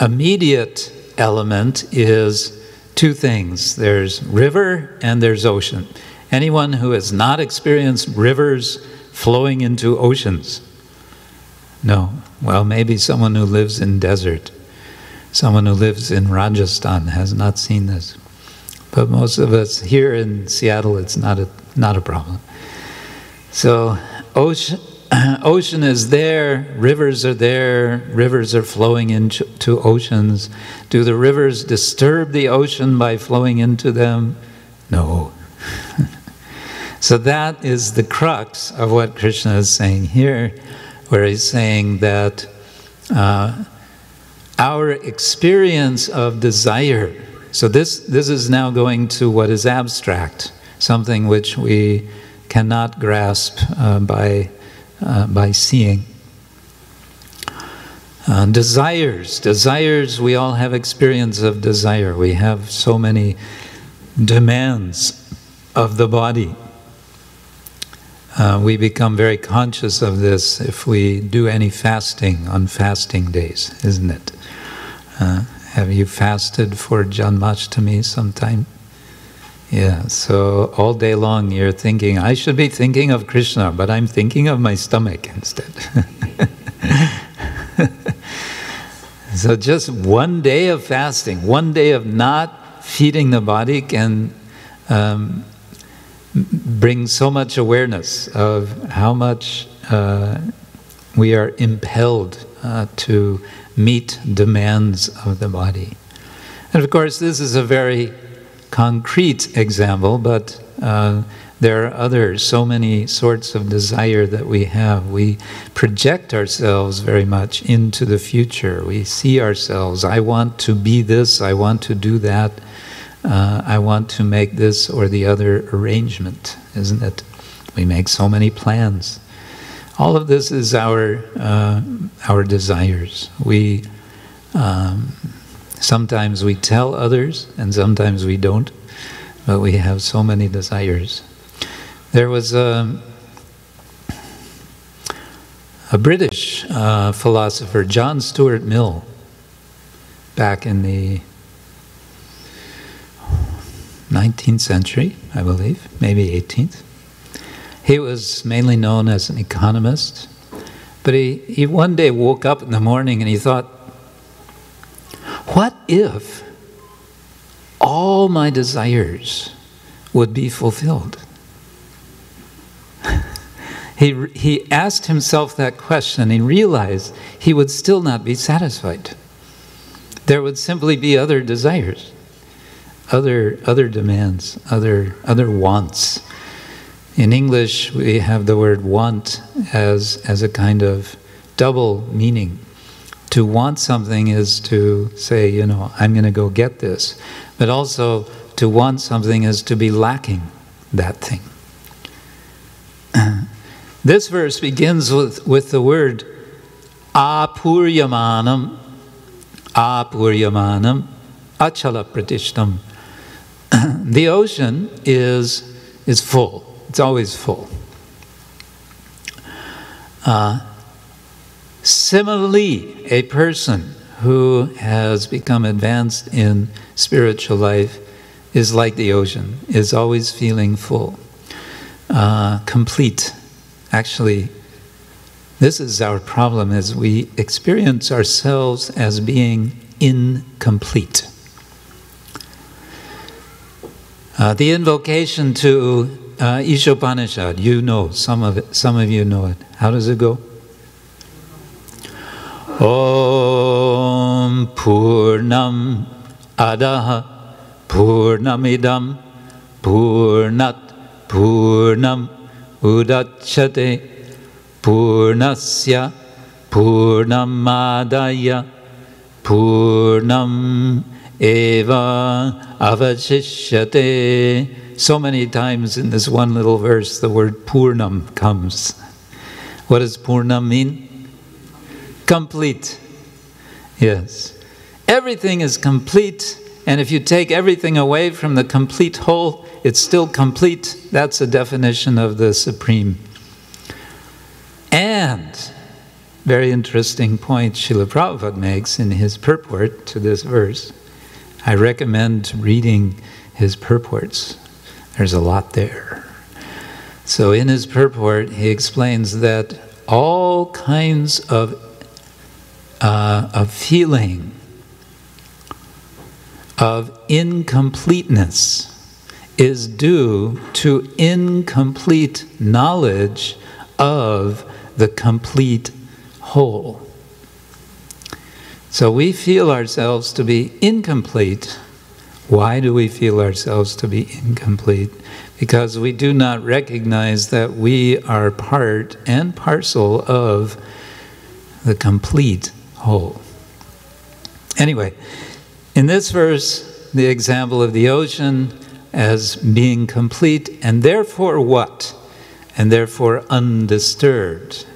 immediate element is two things. There's river and there's ocean. Anyone who has not experienced rivers flowing into oceans? No. Well, maybe someone who lives in desert. Someone who lives in Rajasthan has not seen this. But most of us here in Seattle, it's not a problem. So ocean is there, rivers are flowing into oceans. Do the rivers disturb the ocean by flowing into them? No. So that is the crux of what Krishna is saying here, where he's saying that our experience of desire, so this is now going to what is abstract, something which we cannot grasp by seeing. Desires, we all have experience of desire. We have so many demands of the body. we become very conscious of this if we do any fasting on fasting days, isn't it? Have you fasted for Janmashtami sometime? Yeah, so all day long you're thinking, I should be thinking of Krishna, but I'm thinking of my stomach instead. So just one day of fasting, one day of not feeding the body can bring so much awareness of how much we are impelled to meet demands of the body. And of course, this is a very concrete example, but there are so many sorts of desire that we have. We project ourselves very much into the future. We see ourselves, I want to be this, I want to do that, I want to make this or the other arrangement, isn't it? We make so many plans. All of this is our desires. We sometimes we tell others, and sometimes we don't, but we have so many desires. There was a British philosopher, John Stuart Mill, back in the 19th century, I believe, maybe 18th. He was mainly known as an economist, but he one day woke up in the morning and he thought, what if all my desires would be fulfilled? He asked himself that question. He realized he would still not be satisfied. There would simply be other desires, other demands, other wants. In English, we have the word want as a kind of double meaning. To want something is to say, you know, I'm going to go get this. But also, to want something is to be lacking that thing. This verse begins with the word apuryamanam, achala pratishtam. The ocean is full. It's always full. Similarly, a person who has become advanced in spiritual life is like the ocean, is always feeling full, complete. Actually, this is our problem, is we experience ourselves as being incomplete. The invocation to Ishopanishad, you know, some of you know it. How does it go? Om Purnam Adaha Purnamidam Purnat Purnam Udachyate Purnasya Purnamadaya Purnam Eva Avashishyate. So many times in this one little verse the word Purnam comes. What does Purnam mean? Complete. Yes. Everything is complete, and if you take everything away from the complete whole, it's still complete. That's a definition of the Supreme. And, very interesting point Srila Prabhupada makes in his purport to this verse. I recommend reading his purports. There's a lot there. So in his purport, he explains that all kinds of feeling of incompleteness is due to incomplete knowledge of the complete whole. So we feel ourselves to be incomplete. Why do we feel ourselves to be incomplete? Because we do not recognize that we are part and parcel of the complete whole. Anyway, in this verse, the example of the ocean as being complete, and therefore what? And therefore undisturbed.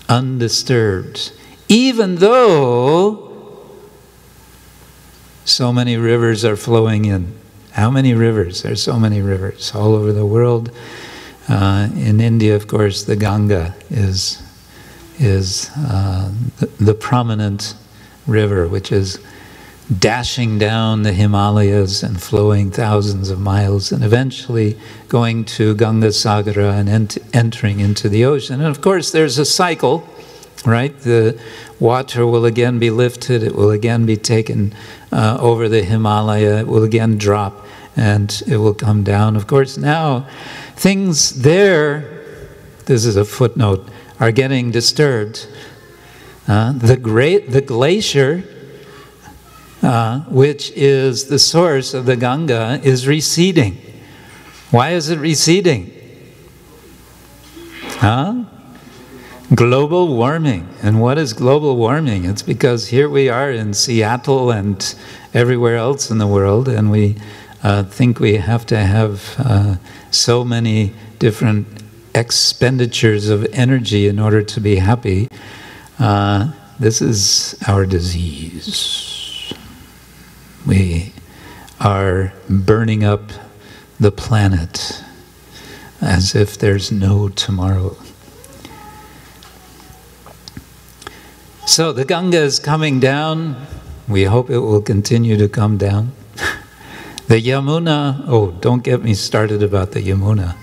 Undisturbed. Even though so many rivers are flowing in. How many rivers? There's so many rivers all over the world. In India, of course, the Ganga is the prominent river, which is dashing down the Himalayas and flowing thousands of miles and eventually going to Ganga Sagara and entering into the ocean. And of course, there's a cycle, right? The water will again be lifted, it will again be taken over the Himalaya, it will again drop, and it will come down. Of course, now things there, this is a footnote, are getting disturbed. The glacier, which is the source of the Ganga, is receding. Why is it receding? Global warming. And what is global warming? It's because here we are in Seattle and everywhere else in the world, and we think we have to have so many different expenditures of energy in order to be happy. This is our disease. We are burning up the planet as if there's no tomorrow. So the Ganga is coming down. We hope it will continue to come down. The Yamuna, oh, don't get me started about the Yamuna.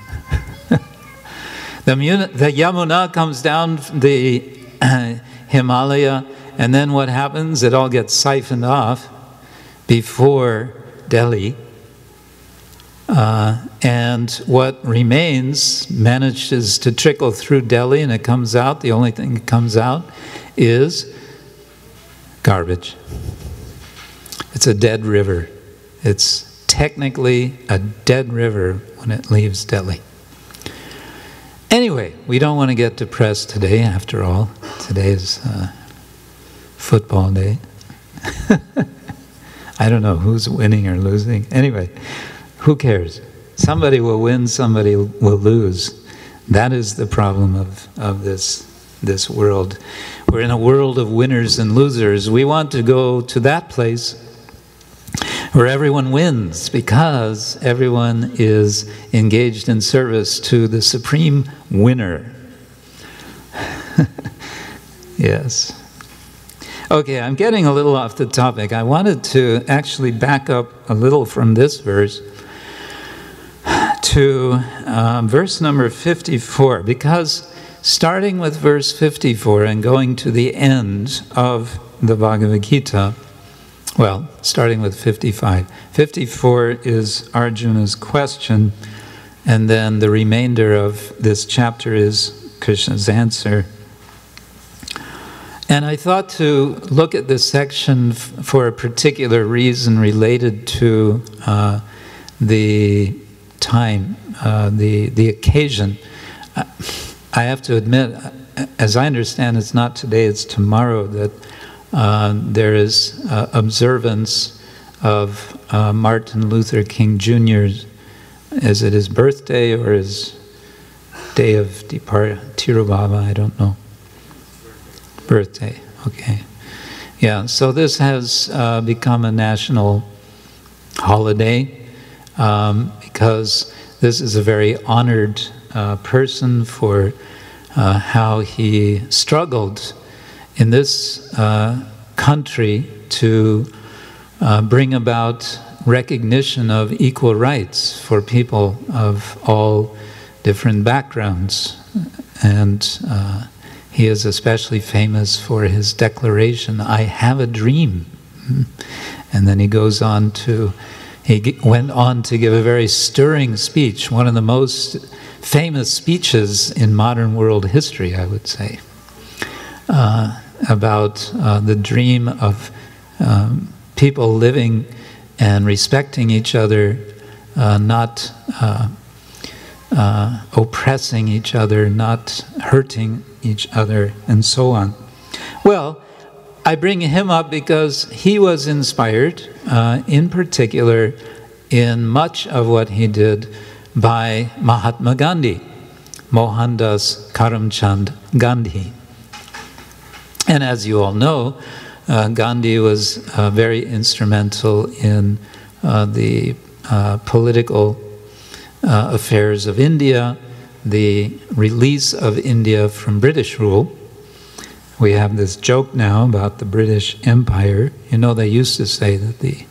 The Yamuna comes down the Himalaya, and then what happens? It all gets siphoned off before Delhi. And what remains manages to trickle through Delhi, and it comes out. The only thing that comes out is garbage. It's a dead river. It's technically a dead river when it leaves Delhi. Anyway, we don't want to get depressed today, after all. Today is football day. I don't know who's winning or losing. Anyway, who cares? Somebody will win, somebody will lose. That is the problem of this world. We're in a world of winners and losers. We want to go to that place where everyone wins, because everyone is engaged in service to the supreme winner. Yes. Okay, I'm getting a little off the topic. I wanted to actually back up a little from this verse to verse number 54, because starting with verse 54 and going to the end of the Bhagavad Gita, well, starting with 55. 54 is Arjuna's question, and then the remainder of this chapter is Krishna's answer. And I thought to look at this section for a particular reason related to the time, the occasion. I have to admit, as I understand, it's not today, it's tomorrow that there is observance of Martin Luther King Jr.'s, is it his birthday or his day of departure? Tirubhava, I don't know. Birthday, okay. Yeah, so this has become a national holiday because this is a very honored person for how he struggled in this country to bring about recognition of equal rights for people of all different backgrounds. And he is especially famous for his declaration, "I have a dream." And then he goes on to, he went on to give a very stirring speech, one of the most famous speeches in modern world history, I would say. About the dream of people living and respecting each other, not oppressing each other, not hurting each other, and so on. Well, I bring him up because he was inspired, in particular, in much of what he did by Mahatma Gandhi, Mohandas Karamchand Gandhi. And as you all know, Gandhi was very instrumental in the political affairs of India, the release of India from British rule. We have this joke now about the British Empire. You know, they used to say that the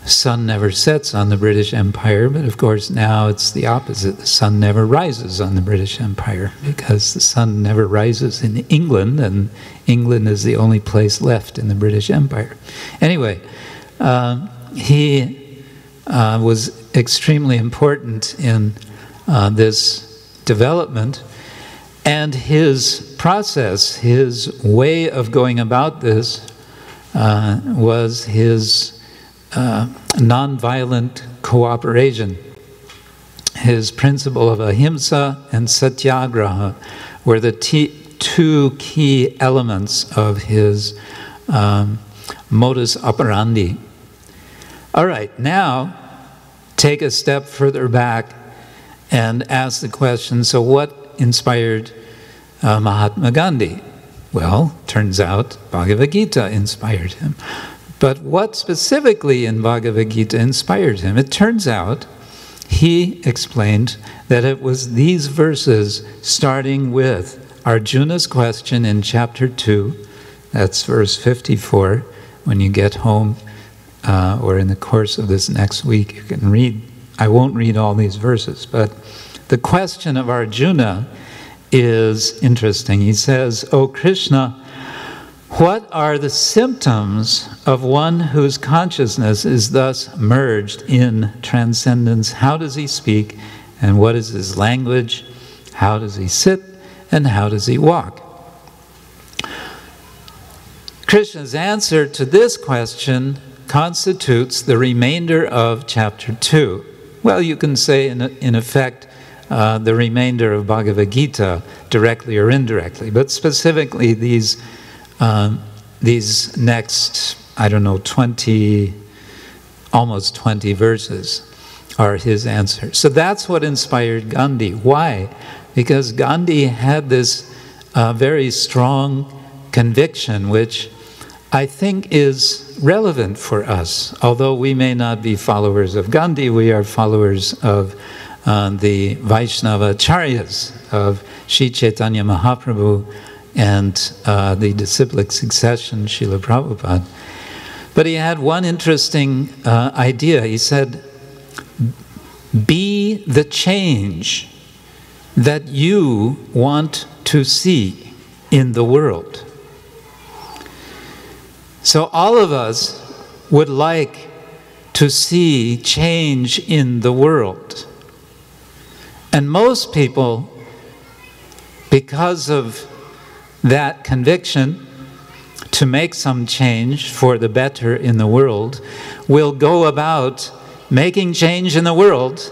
sun never sets on the British Empire, but of course now it's the opposite. The sun never rises on the British Empire because the sun never rises in England, and England is the only place left in the British Empire. Anyway, he was extremely important in this development, and his process, his way of going about this was his nonviolent cooperation. His principle of ahimsa and satyagraha were the two key elements of his modus operandi. All right, now take a step further back and ask the question, so what inspired Mahatma Gandhi? Well, turns out Bhagavad Gita inspired him. But what specifically in Bhagavad Gita inspired him? It turns out he explained that it was these verses starting with Arjuna's question in chapter 2, that's verse 54. When you get home or in the course of this next week, you can read. I won't read all these verses, but the question of Arjuna is interesting. He says, "O Krishna, what are the symptoms of one whose consciousness is thus merged in transcendence? How does he speak, and what is his language? How does he sit, and how does he walk?" Krishna's answer to this question constitutes the remainder of chapter 2. Well, you can say, in effect, the remainder of Bhagavad Gita, directly or indirectly, but specifically these next, I don't know, almost 20 verses are his answer. So that's what inspired Gandhi. Why? Because Gandhi had this very strong conviction, which I think is relevant for us. Although we may not be followers of Gandhi, we are followers of the Vaishnava Acharyas, of Sri Chaitanya Mahaprabhu, and the disciplic succession, Srila Prabhupada. But he had one interesting idea. He said, be the change that you want to see in the world. So all of us would like to see change in the world. And most people, because of that conviction to make some change for the better in the world, will go about making change in the world,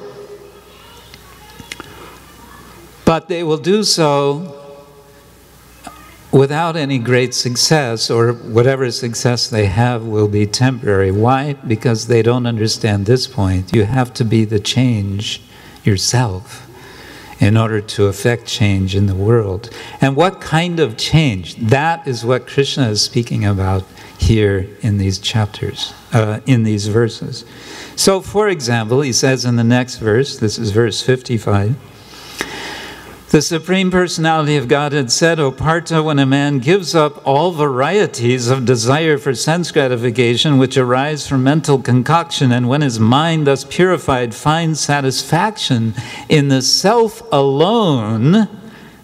but they will do so without any great success, or whatever success they have will be temporary. Why? Because they don't understand this point. You have to be the change yourself in order to affect change in the world. And what kind of change? That is what Krishna is speaking about here in these chapters, in these verses. So, for example, he says in the next verse, this is verse 55, the Supreme Personality of Godhead said, "O Partha, when a man gives up all varieties of desire for sense gratification which arise from mental concoction, and when his mind thus purified finds satisfaction in the self alone,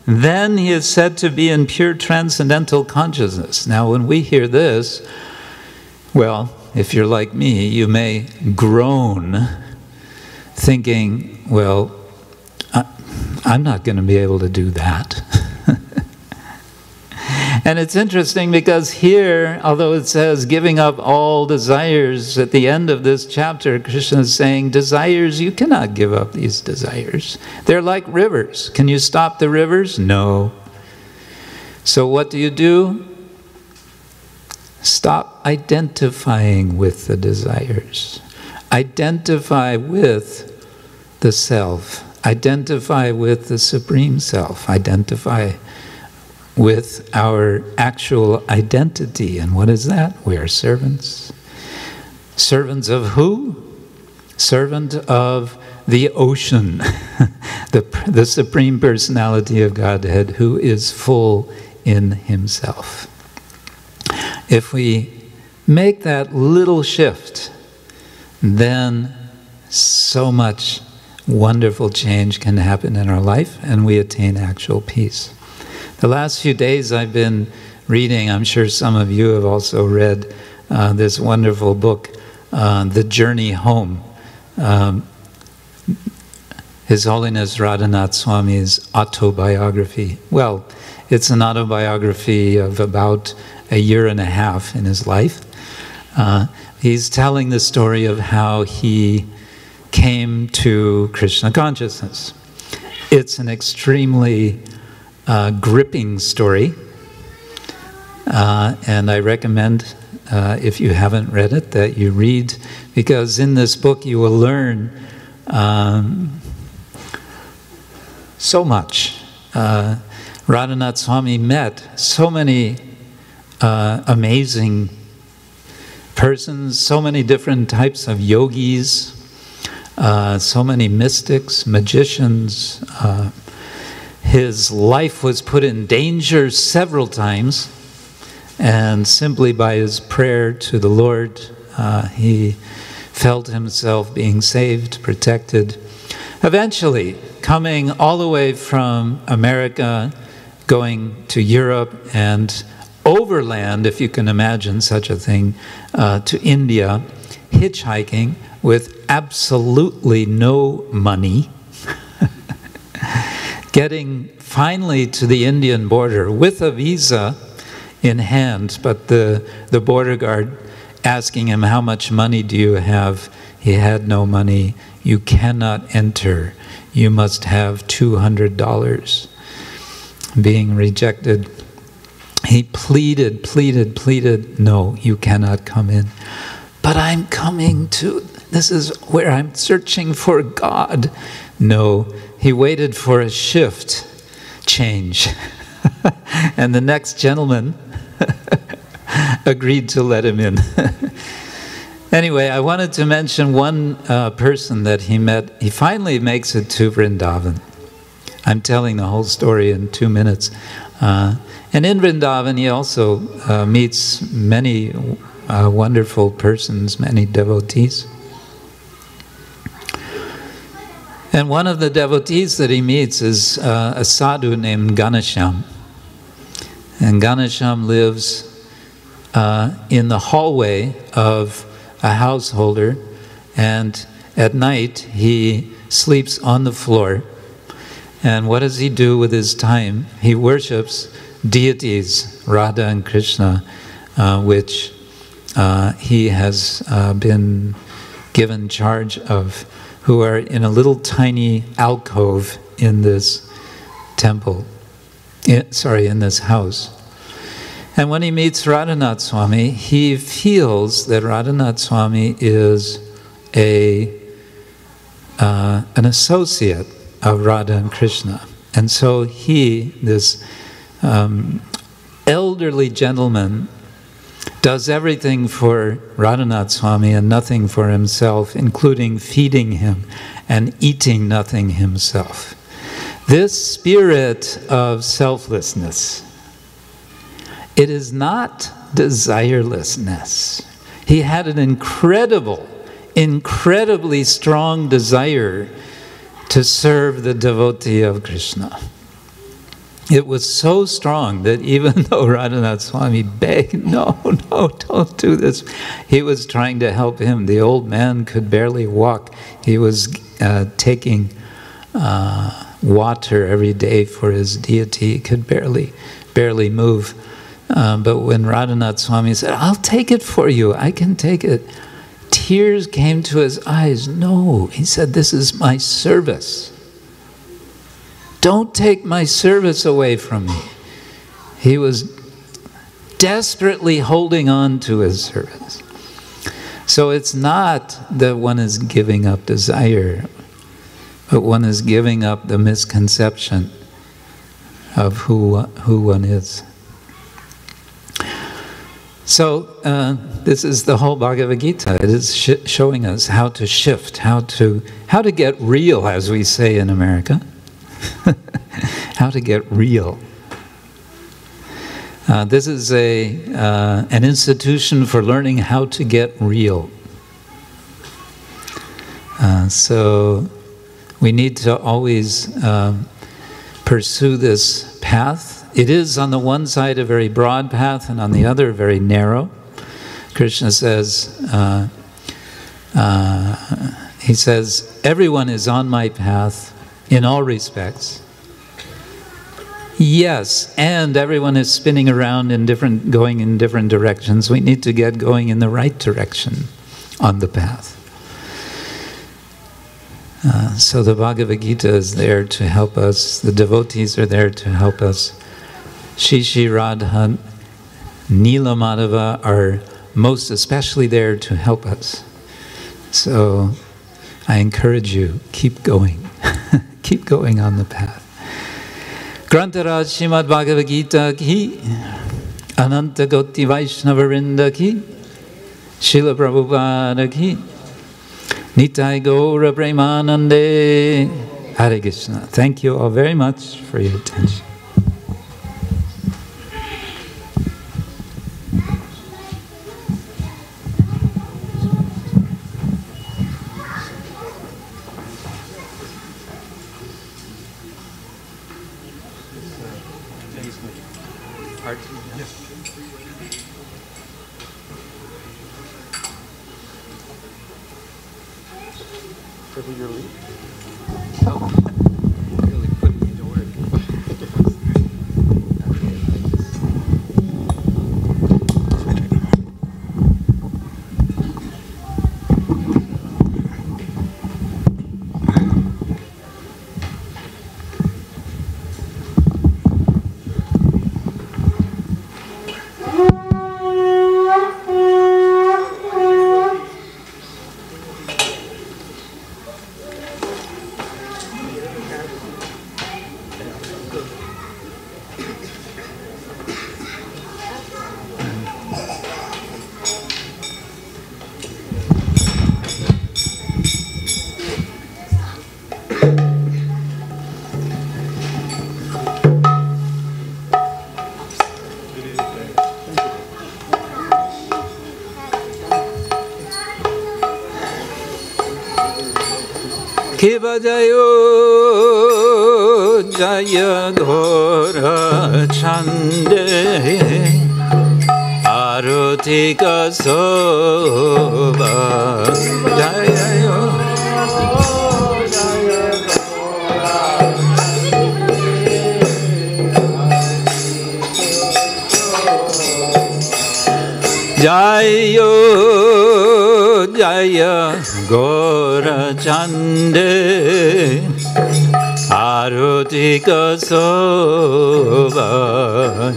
then he is said to be in pure transcendental consciousness." Now, when we hear this, well, if you're like me, you may groan, thinking, well, I'm not going to be able to do that. And it's interesting because here, although it says giving up all desires, at the end of this chapter, Krishna is saying, desires, you cannot give up these desires. They're like rivers. Can you stop the rivers? No. So what do? Stop identifying with the desires. Identify with the self. Identify with the Supreme Self. Identify with our actual identity. And what is that? We are servants. Servants of who? Servant of the ocean, the Supreme Personality of Godhead, who is full in himself. If we make that little shift, then so much wonderful change can happen in our life, and we attain actual peace. The last few days I've been reading, I'm sure some of you have also read this wonderful book, The Journey Home. His Holiness Radhanath Swami's autobiography. Well, it's an autobiography of about a year and a half in his life. He's telling the story of how he came to Krishna consciousness. It's an extremely gripping story, and I recommend, if you haven't read it, that you read, because in this book you will learn so much. Radhanath Swami met so many amazing persons, so many different types of yogis, so many mystics, magicians. His life was put in danger several times, and simply by his prayer to the Lord, he felt himself being saved, protected. Eventually, coming all the way from America, going to Europe, and overland, if you can imagine such a thing, to India, hitchhiking with absolutely no money, getting finally to the Indian border with a visa in hand, but the border guard asking him, how much money do you have? He had no money. You cannot enter. You must have $200. Being rejected. He pleaded, no, you cannot come in. But I'm coming to, this is where I'm searching for God. No, he waited for a shift change. And the next gentleman agreed to let him in. Anyway, I wanted to mention one person that he met. He finally makes it to Vrindavan. I'm telling the whole story in 2 minutes. And in Vrindavan, he also meets many wonderful persons, many devotees. And one of the devotees that he meets is a sadhu named Ganesham. And Ganesham lives in the hallway of a householder, and at night he sleeps on the floor. And what does he do with his time? He worships deities, Radha and Krishna, which he has been given charge of, who are in a little tiny alcove in this temple, in this house. And when he meets Radhanath Swami, he feels that Radhanath Swami is an associate of Radha and Krishna. And so he, this elderly gentleman, does everything for Radhanath Swami and nothing for himself, including feeding him and eating nothing himself. This spirit of selflessness, it is not desirelessness. He had an incredibly strong desire to serve the devotee of Krishna. It was so strong that even though Radhanath Swami begged, no, don't do this, he was trying to help him. The old man could barely walk. He was taking water every day for his deity. He could barely move. But when Radhanath Swami said, I'll take it for you, I can take it, tears came to his eyes. No, he said, this is my service. Don't take my service away from me. He was desperately holding on to his service. So it's not that one is giving up desire, but one is giving up the misconception of who one is. So this is the whole Bhagavad Gita. It is showing us how to shift, how to get real, as we say in America. How to get real. This is an institution for learning how to get real. So we need to always pursue this path. It is on the one side a very broad path and on the other very narrow. Krishna says, he says, everyone is on my path in all respects. Yes, and everyone is spinning around going in different directions. We need to get going in the right direction on the path. So the Bhagavad Gita is there to help us. The devotees are there to help us. Shishi, Radha, Nila Madhava are most especially there to help us. So I encourage you, keep going. Keep going on the path. Grantaraj Srimad Bhagavad Gita ki, Ananta Goti Vaishnava Vrinda ki, Srila Prabhupada ki, Nitai Gaura Premanande. Hare Krishna. Thank you all very much for your attention. Kiva Jayo Jaya Ghora Chande Arutika Soba Jayayo Jayo Jaya Gora Chande Arutika Soba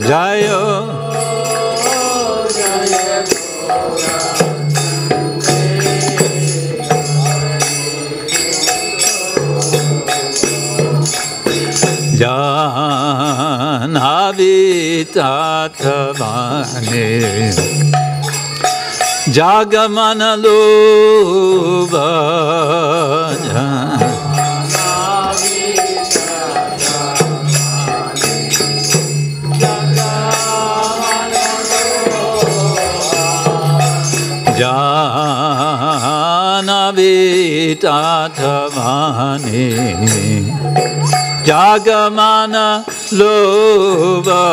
Jayo Janhavitatavane Jagamana Luba Janhavitatavane Jagamana Luba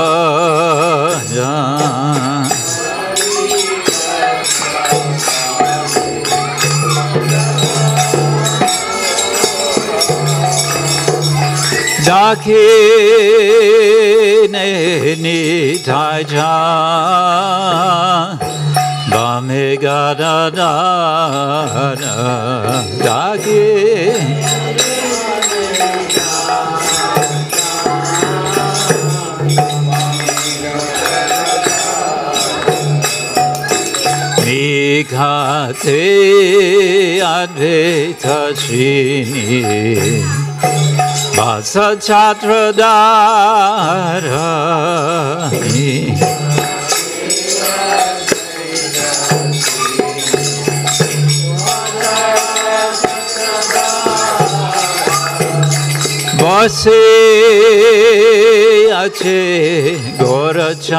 Dakine Nitai Cha Bamegada Daki Nikate Advaita Shini Vasa Chatradharani Base ache Gorachan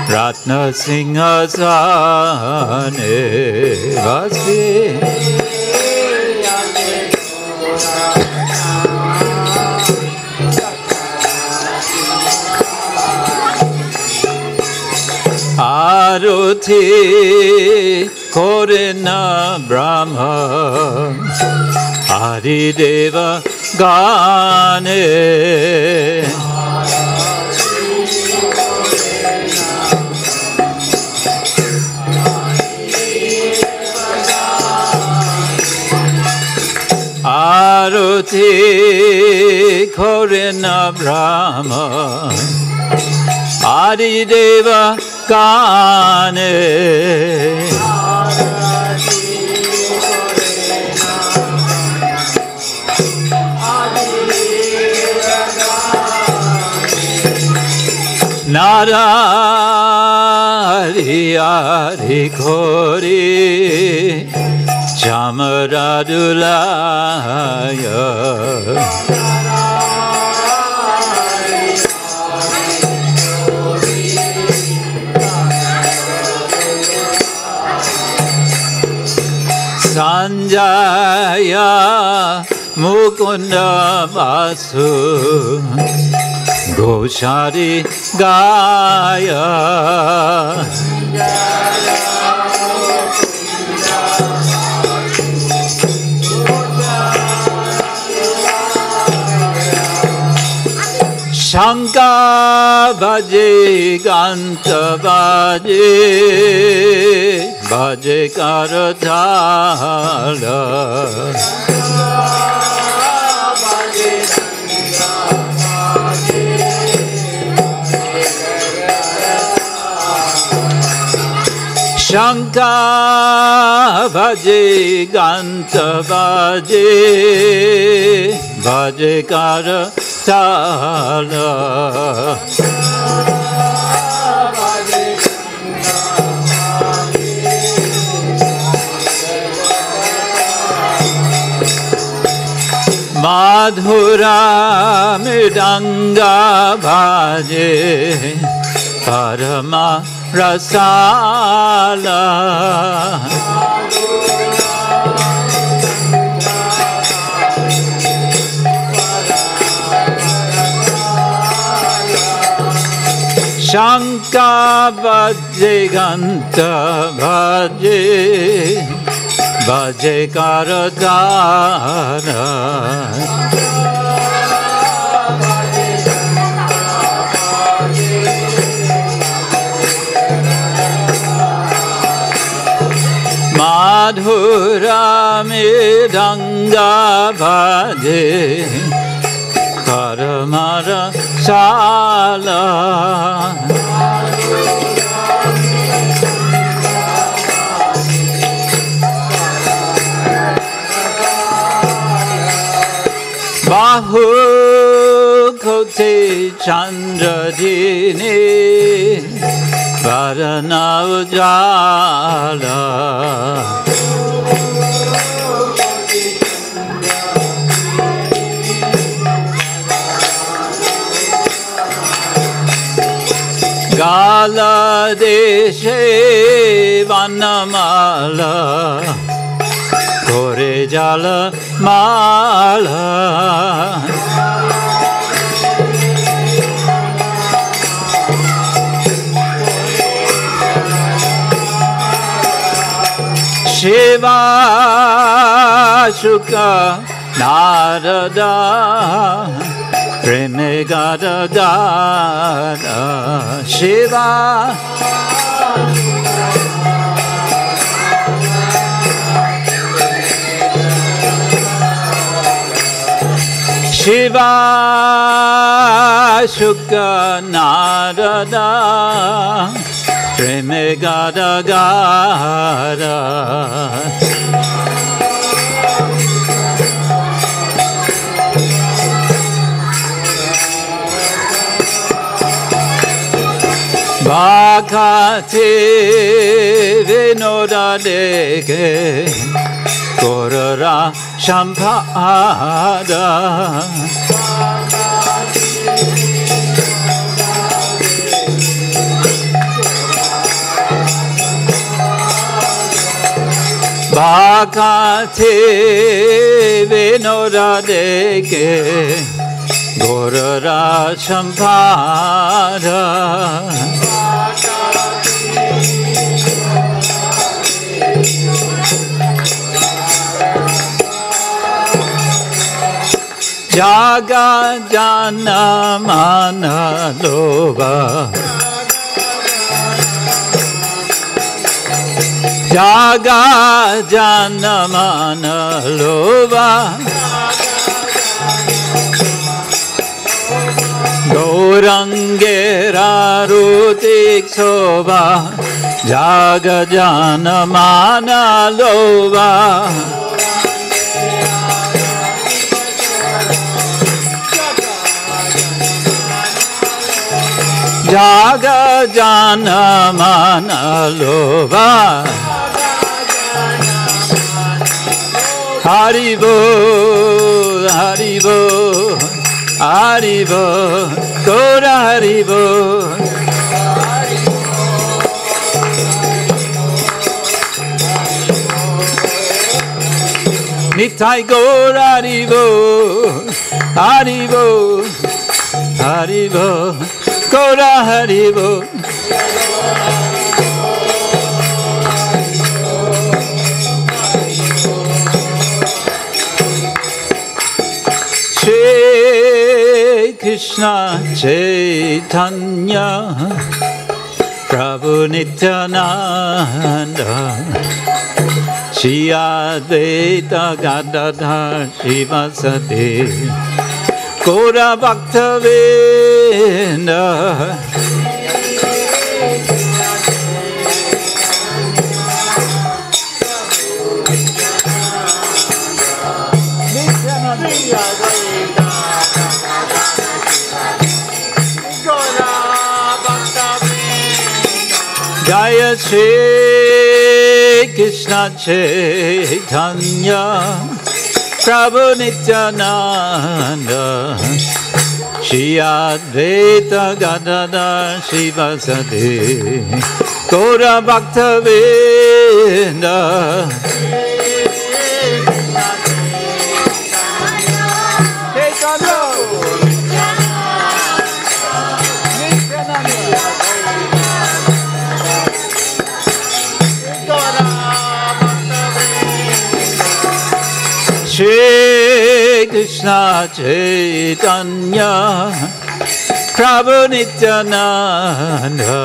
Ratna Singhasane Base Aruti Korena Brahma Adideva Gane Aruti Korena Brahma Adideva Gane Narari Ari Kori Chamaradulaya Sanjaya Mukunda Vasu Goshari Gaya Shanka Bhaje Ganta Bhaje Bhaje Karathala Shanka Bhaje Ganta Bhaje Bhaje Karathala Madhura Midanga Bhaje Parama Rasala Shanka Bhaje Ganta Bhaje Bhaje Karatana Madhura Midanga Bhaje Paramara Sala Bahu Kote Chandradini Varana Ujala Gala Deshe Vanamala Kore Jala Mala Shiva Shuka Narada Preme Gada Gada Shiva Shiva Shuka Narada Preme Gada Gada Bhakati Vinoda Deke Korara Champada Bhakate Vinodadeke Gorara Champada Jaga Jana Mana Loba Jaga Jana Mana Loba Gaurangera Rutik Soba Jaga Jana Mana Loba Jaga Jana Mana Loba Haribo Haribo Haribo Gora Haribo Nitai Gora Haribo Haribo Haribo Gora Haribo Shri Krishna Chaitanya Prabhu Nityananda Shri Advaita Gadadhar Srivasati Gaura Bhaktavinda Jaya Shri Krishna Chaitanya Prabhu Nityananda Shri Advaita Gadadhar Srivasati Gaura Bhaktavinda Shri Krishna Chaitanya Prabhu Nityananda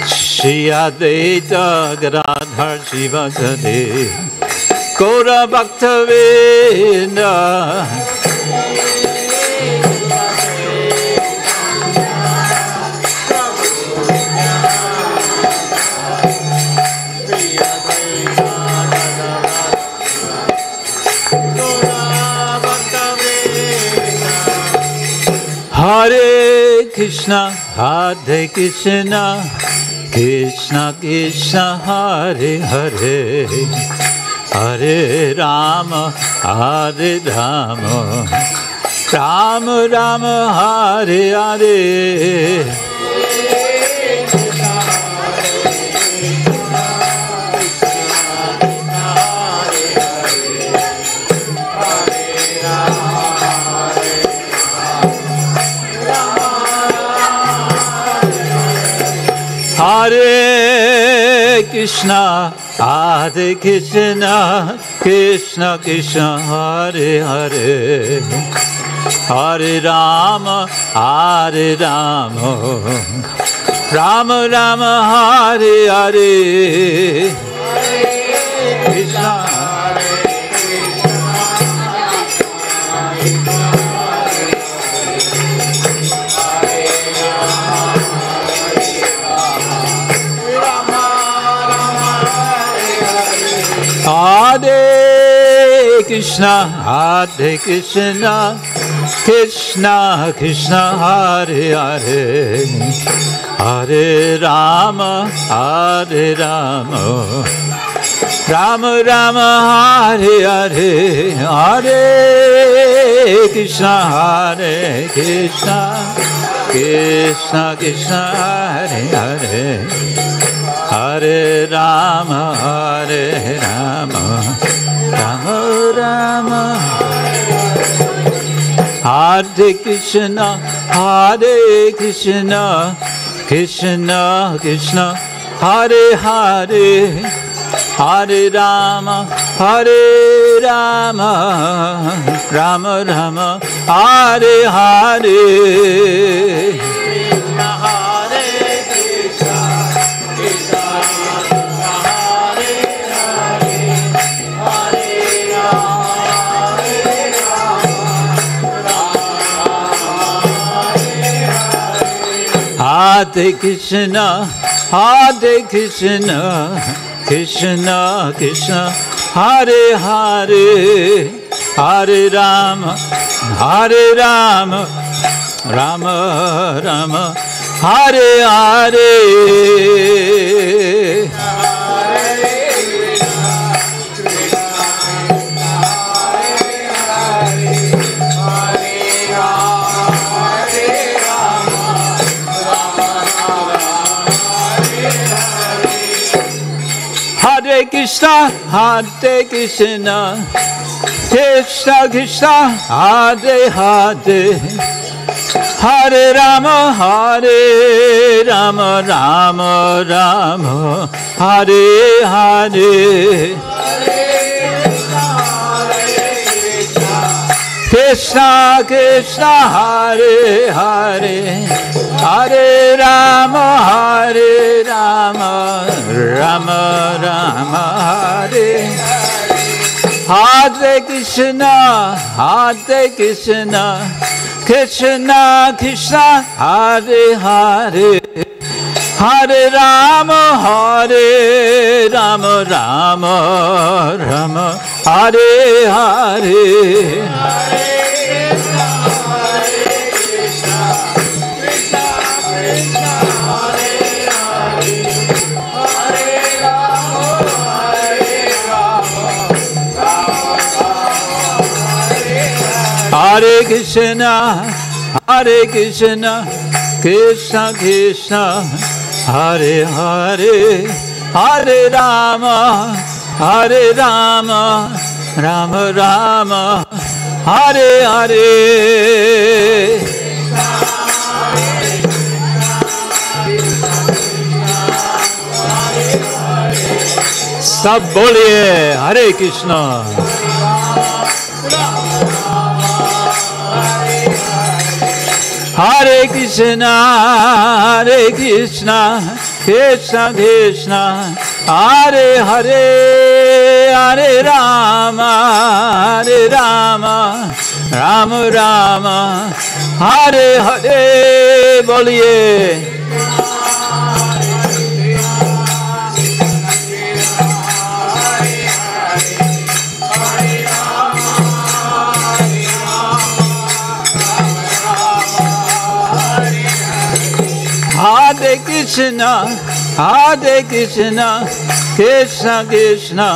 Shri Advaita Gadadhar Srivasati Gaura Bhaktavinda Hare Krishna, Hare Krishna, Krishna Krishna, Hare Hare, Hare Rama, Hare Rama, Rama Rama, Hare Hare. Hare Krishna, Hare Krishna, Krishna Krishna, Hare Hare, Hare Rama, Hare Rama, Rama Rama, Hare Hare. Krishna Hare Krishna, Hare Krishna, Krishna Krishna, Hare Hare, Hare Rama, Hare Rama, Rama Rama Hare Hare Hare Krishna Hare Krishna Krishna Krishna Hare Hare Hare Rama Hare Rama Rama Rama Hare Krishna Hare Krishna Krishna Krishna Hare Hare Hare Rama Rama Rama Hare Hare Hare Krishna Hare Krishna Krishna Krishna Hare Hare Hare Rama Rama Rama Hare Hare Hare Krishna Krishna Krishna Hare Hare Hare Rama Rama Rama Hare Hare Krishna Krishna Hare Hare Hare Rama Rama Rama Hare Hare Krishna Krishna Krishna Hare Hare Hare Rama Rama Rama Hare Hare Hare Krishna Krishna Krishna Hare Hare Hare Rama Rama Rama Hare Hare सब बोलिए हरे Krishna Hare Krishna Krishna Krishna Hare Hare Hare Rama Rama Rama Hare Hare बोलिए Hare Krishna Krishna Krishna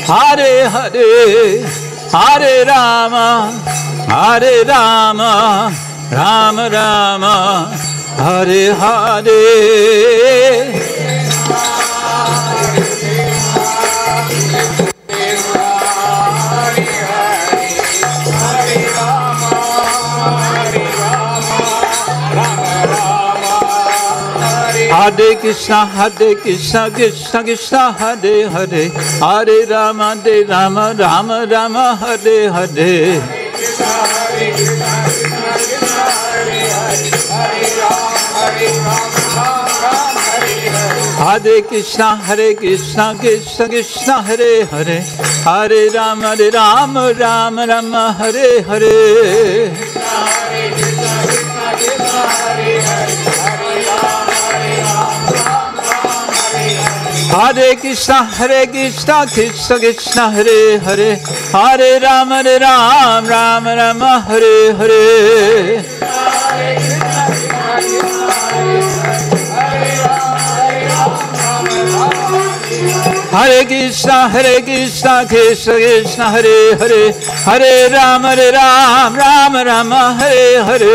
Hare Hare Hare Rama Rama Rama Hare Hare Hare Krishna Krishna Krishna Hare Hare Hare Rama Rama Rama Hare Hare Hare Krishna Krishna Krishna Hare Hare Hare Rama Rama Hare Hare Hare Krishna Krishna Krishna Hare Hare Hare Rama Rama Hare Hare Hare Hare Krishna, Krishna Krishna, Hare Hare, Hare Rama, Rama Rama, Hare Hare.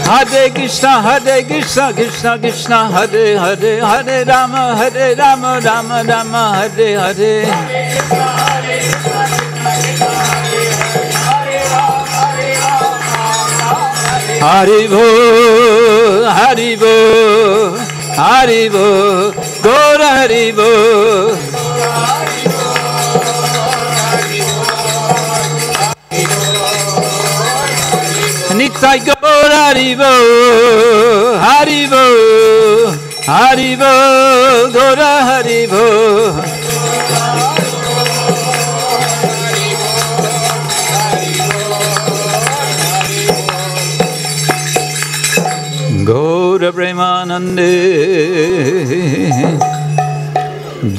Hare Krishna, Krishna Krishna, Hare Hare, Hare Rama, Rama Rama, Hare Hare. Haribo, Haribo, Haribo, Gora Haribo. Nitai Gora Haribo, Haribo, Haribo, Gora Haribo. Gaura Premanande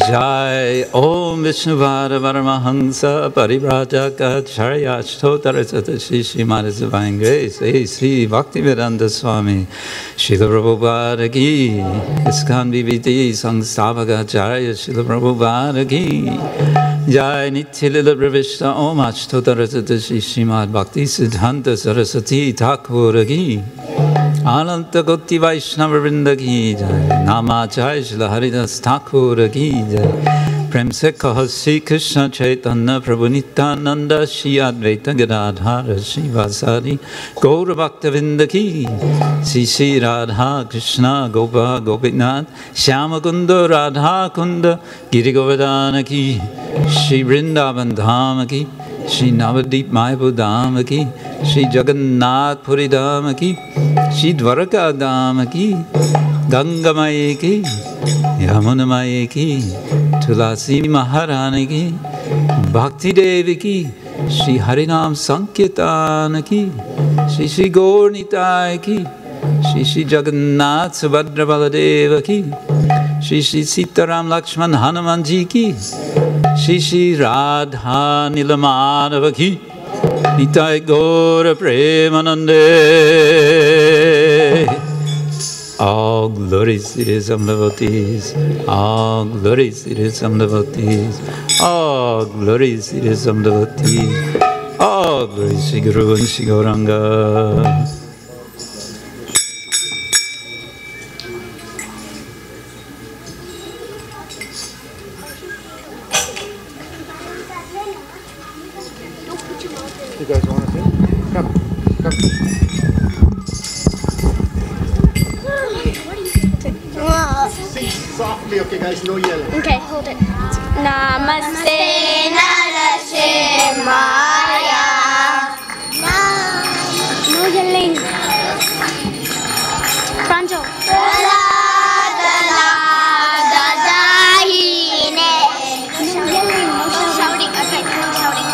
Jai Om Vishnuvada Paramahansa Parivrajaka Charyashtottara Satashi Mara Divine Grace A.C. Bhaktivedanta Swami Srila Prabhupada Ki Iskhan BBT Sangstavaka Charya Srila Prabhupada Ki Jai Nitya Pravishta Om Ashtottara Satashi Srimad Bhakti Siddhanta Saraswati Thakur Ki Ananta Koti Vaishnava Vrinda Ki Jai Namacharya Srila Haridas Thakur Ki Jai Prem Se Kaho Sri Krishna Chaitanya Prabhu Nityananda Shri Advaita Gadadhara Srivasadi Gaura Bhakta Vrinda Ki Sri Sri Radha Krishna Gopa Gopinath Shyama Kunda Radha Kunda Giri Govardhana Ki Shri Vrindavan Dhama Ki Shri Navadip Mayapur Dhama Ki Shri Jagannath Puri Dhama Ki Shri Dwaraka Dhama Ki Ganga Maya Ki Yamuna Maya Ki Tulasi Maharani Ki Bhakti Devi Ki Shri Harinam Sankirtana Ki Shri Shri Gaur Nitai Ki Shri Shri Jagannath Subhadra Baladeva Ki Shri Shri Sitaram Lakshman Hanuman Ji Ki Shri Shri Radha Nilamadava Ki Nitai Gaura Premanande. All glories to the devotees, all glories to the devotees, all glories to the devotees, all glories to Guru and Shri Gauranga. You guys want to sing? Come, come. Sing softly, okay guys, no yelling. Okay, hold it. Namaste Narashimaya. No yelling. Pranjal. No yelling, no shouting. Okay, no shouting.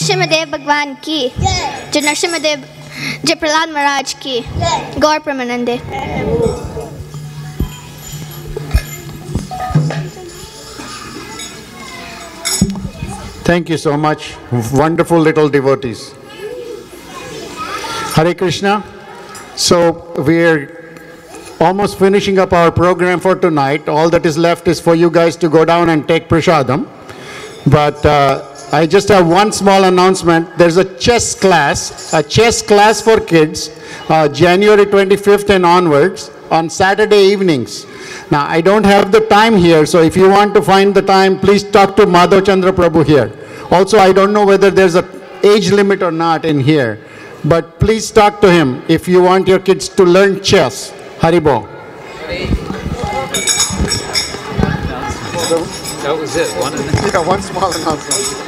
Narasimhadeva भगवान की जय नरसिम्हदेव जय प्रहलाद महाराज की गौर प्रमानंदे। Thank you so much, wonderful little devotees. Hare Krishna. So we're almost finishing up our program for tonight. All that is left is for you guys to go down and take prasadam. But I just have one small announcement. There's a chess class for kids, January 25th and onwards on Saturday evenings. Now, I don't have the time here, so if you want to find the time, please talk to Madhav Chandra Prabhu here. Also, I don't know whether there's an age limit or not in here, but please talk to him if you want your kids to learn chess. Haribo. That was it. One small announcement.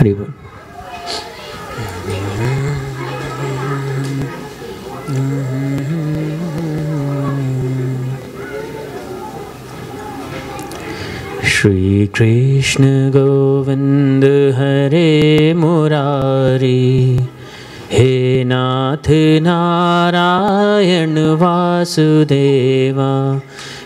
Hari बोल। श्री कृष्ण गोविंद हरे मुरारी, हे नाथ नारायण वासुदेवा।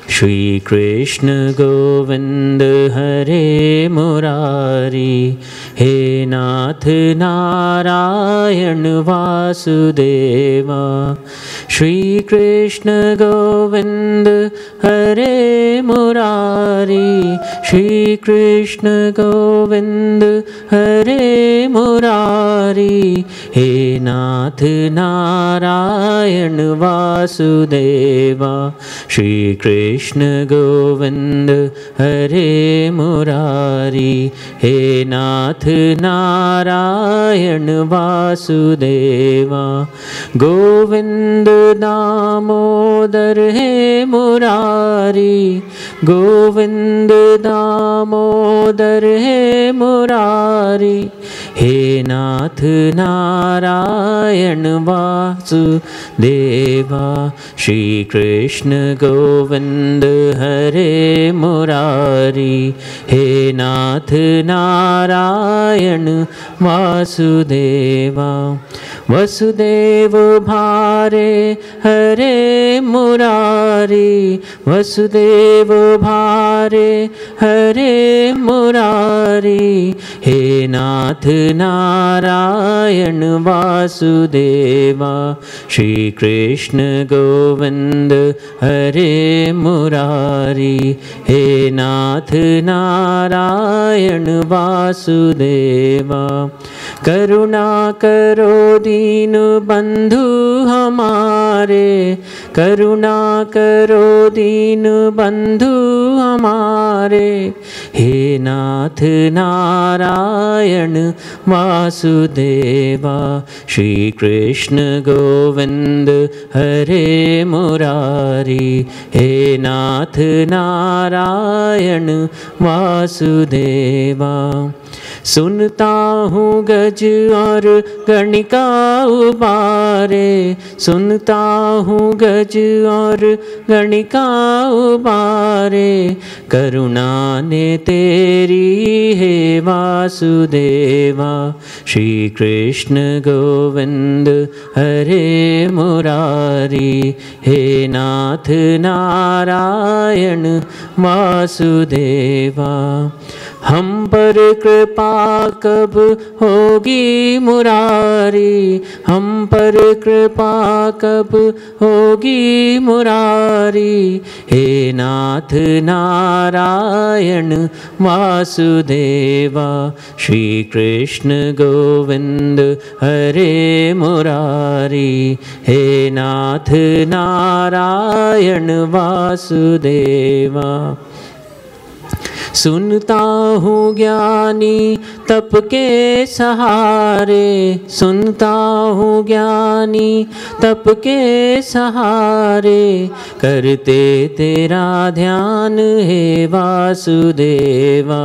श्री कृष्ण गोविंद हरे मुरारी, हे नाथ नारायण वासुदेवा। श्री कृष्ण गोविंद हरे मुरारी, श्री कृष्ण गोविंद हरे मुरारी, हे नाथ नारायण वासुदेवा। श्री कृष्ण गोविंद हरे मुरारी, हे नाथ नारायण वासुदेवा। गोविंद दामोदर हे मुरारी, गोविंद दामोदर हे मुरारी, हे नाथ नारायण वासुदेवा। श्री कृष्ण गोविंद हरे मुरारी, हे नाथ नारायण वासुदेवा। वसुदेव भारे हरे मुरारी, वसुदेव भारे हरे मुरारी, हे नाथ नारायण वासुदेवा। श्री कृष्ण गोविंद हरे मुरारी, हे नाथ नारायण वासुदेवा। करुणा करो दीन बंधु हमारे, करुणा करो दीन बंधु हमारे, हे नाथ नारायण वासुदेवा। श्री कृष्ण गोविंद हरे मुरारी, हे नाथ नारायण वासुदेवा। सुनता हूँ गज और गणिका उबारे, सुनता हूँ गज और गणिका उबारे, करुणा ने तेरी हे वासुदेवा। श्री कृष्ण गोविंद हरे मुरारी, हे नाथ नारायण वासुदेवा। हम पर कृपा कब होगी मुरारी, हम पर कृपा कब होगी मुरारी, हे नाथ नारायण वासुदेवा। श्री कृष्ण गोविंद हरे मुरारी, हे नाथ नारायण वासुदेवा। सुनता हूँ ज्ञानी तप के सहारे, सुनता हूँ ज्ञानी तप के सहारे, करते तेरा ध्यान हे वासुदेवा।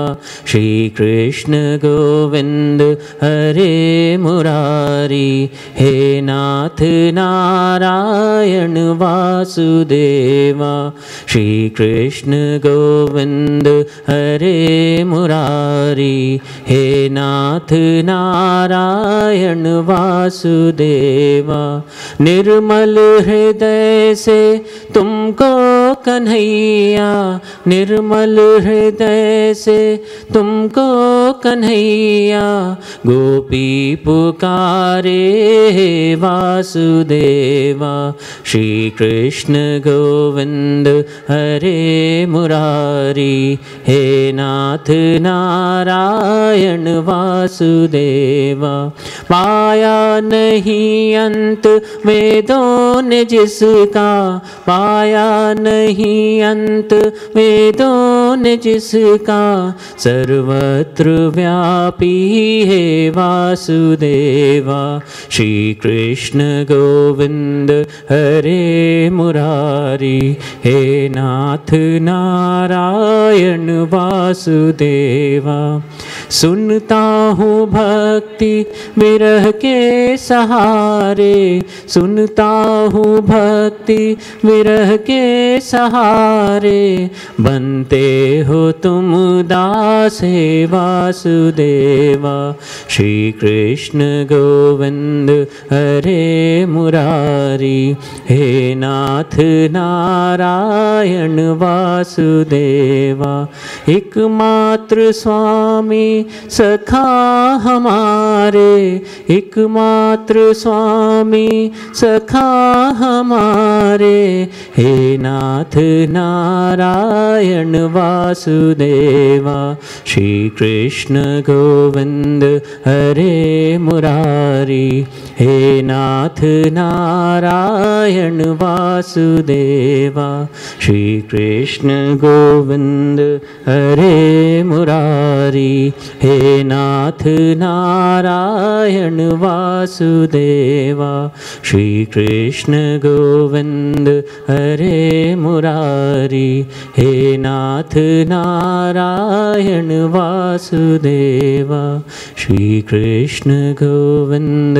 श्री कृष्ण गोविंद हरे मुरारी, हे नाथ नारायण वासुदेवा। श्री कृष्ण गोविंद हरे मुरारी, हे नाथ नारायण वासुदेवा। निर्मल हृदय से तुमको कन्हैया, निर्मल हृदय से तुमको कन्हैया, गोपी पुकारे हे वासुदेवा। श्री कृष्ण गोविंद हरे मुरारी, हे नाथ नारायण वासुदेवा। पाया नहीं अंत वेदों ने जिसका, पाया नहीं अंत वेदों ने जिसका, सर्वत्र व्यापी है वासुदेवा। श्री कृष्ण गोविंद हरे मुरारी, हे नाथ नारायण वासुदेवा। सुनता हूँ भक्ति विरह के सहारे, सुनता हूँ भक्ति विरह के सहारे, बनते हो तुम दासे वासुदेवा। श्री कृष्ण गोविंद हरे मुरारी, हे नाथ नारायण वासुदेवा। एकमात्र स्वामी सखा हमारे, एकमात्र स्वामी सखा हमारे, हे नाथ नारायण वासुदेवा। श्री कृष्ण गोविंद हरे मुरारी, हे नाथ नारायण वासुदेवा। श्री कृष्ण गोविंद हरे मुरारी, हे नाथ नारायण वासुदेवा। श्री कृष्ण गोविंद हरे मुरारी, हे नाथ नारायण वासुदेवा। श्री कृष्ण गोविंद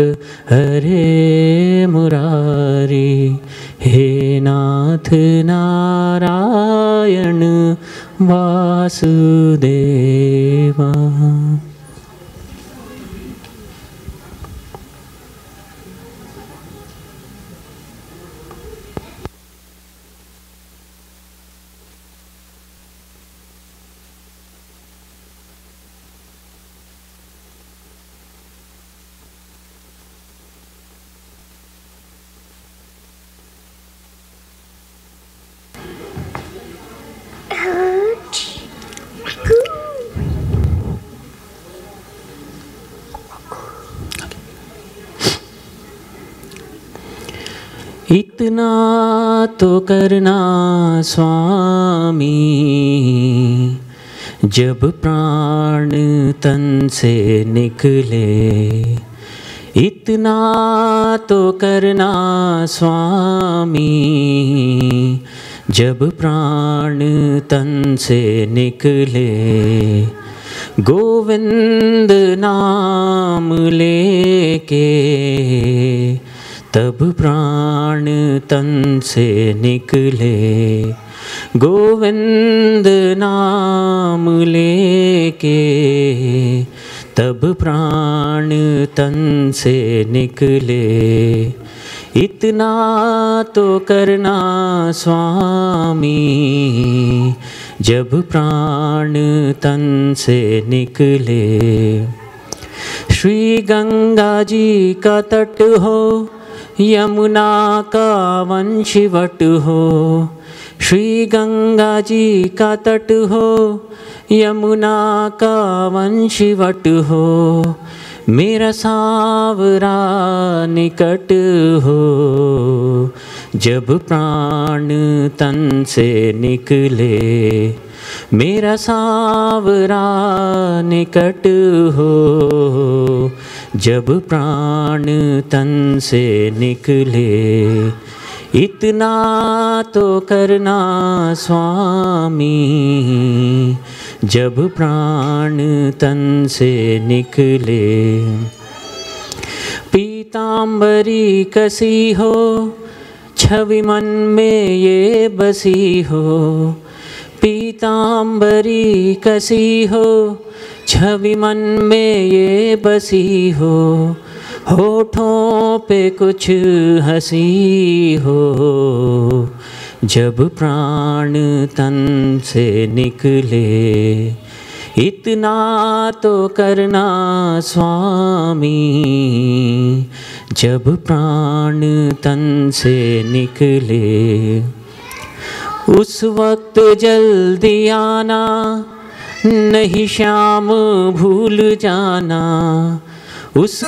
हरे मुरारी, हे नाथ नारायण वासुदेवा। इतना तो करना स्वामी, जब प्राण तन से निकले। इतना तो करना स्वामी, जब प्राण तन से निकले। गोविंद नाम लेके तब प्राण तन से निकले। गोविंद नाम लेके तब प्राण तन से निकले। इतना तो करना स्वामी, जब प्राण तन से निकले। श्री गंगा जी का तट हो, यमुना का वंशवट हो। श्री गंगा जी का तट हो, यमुना का वंशवट हो। मेरा सांवरा निकट हो, जब प्राण तन से निकले। मेरा सांवरा निकट हो, जब प्राण तन से निकले। इतना तो करना स्वामी, जब प्राण तन से निकले। पीतांबरी कसी हो, छवि मन में ये बसी हो। पीतांबरी कसी हो, छवि मन में ये बसी हो। होठों पे कुछ हंसी हो, जब प्राण तन से निकले। इतना तो करना स्वामी, जब प्राण तन से निकले। उस वक्त जल्दी आना, नहीं शाम भूल जाना। उस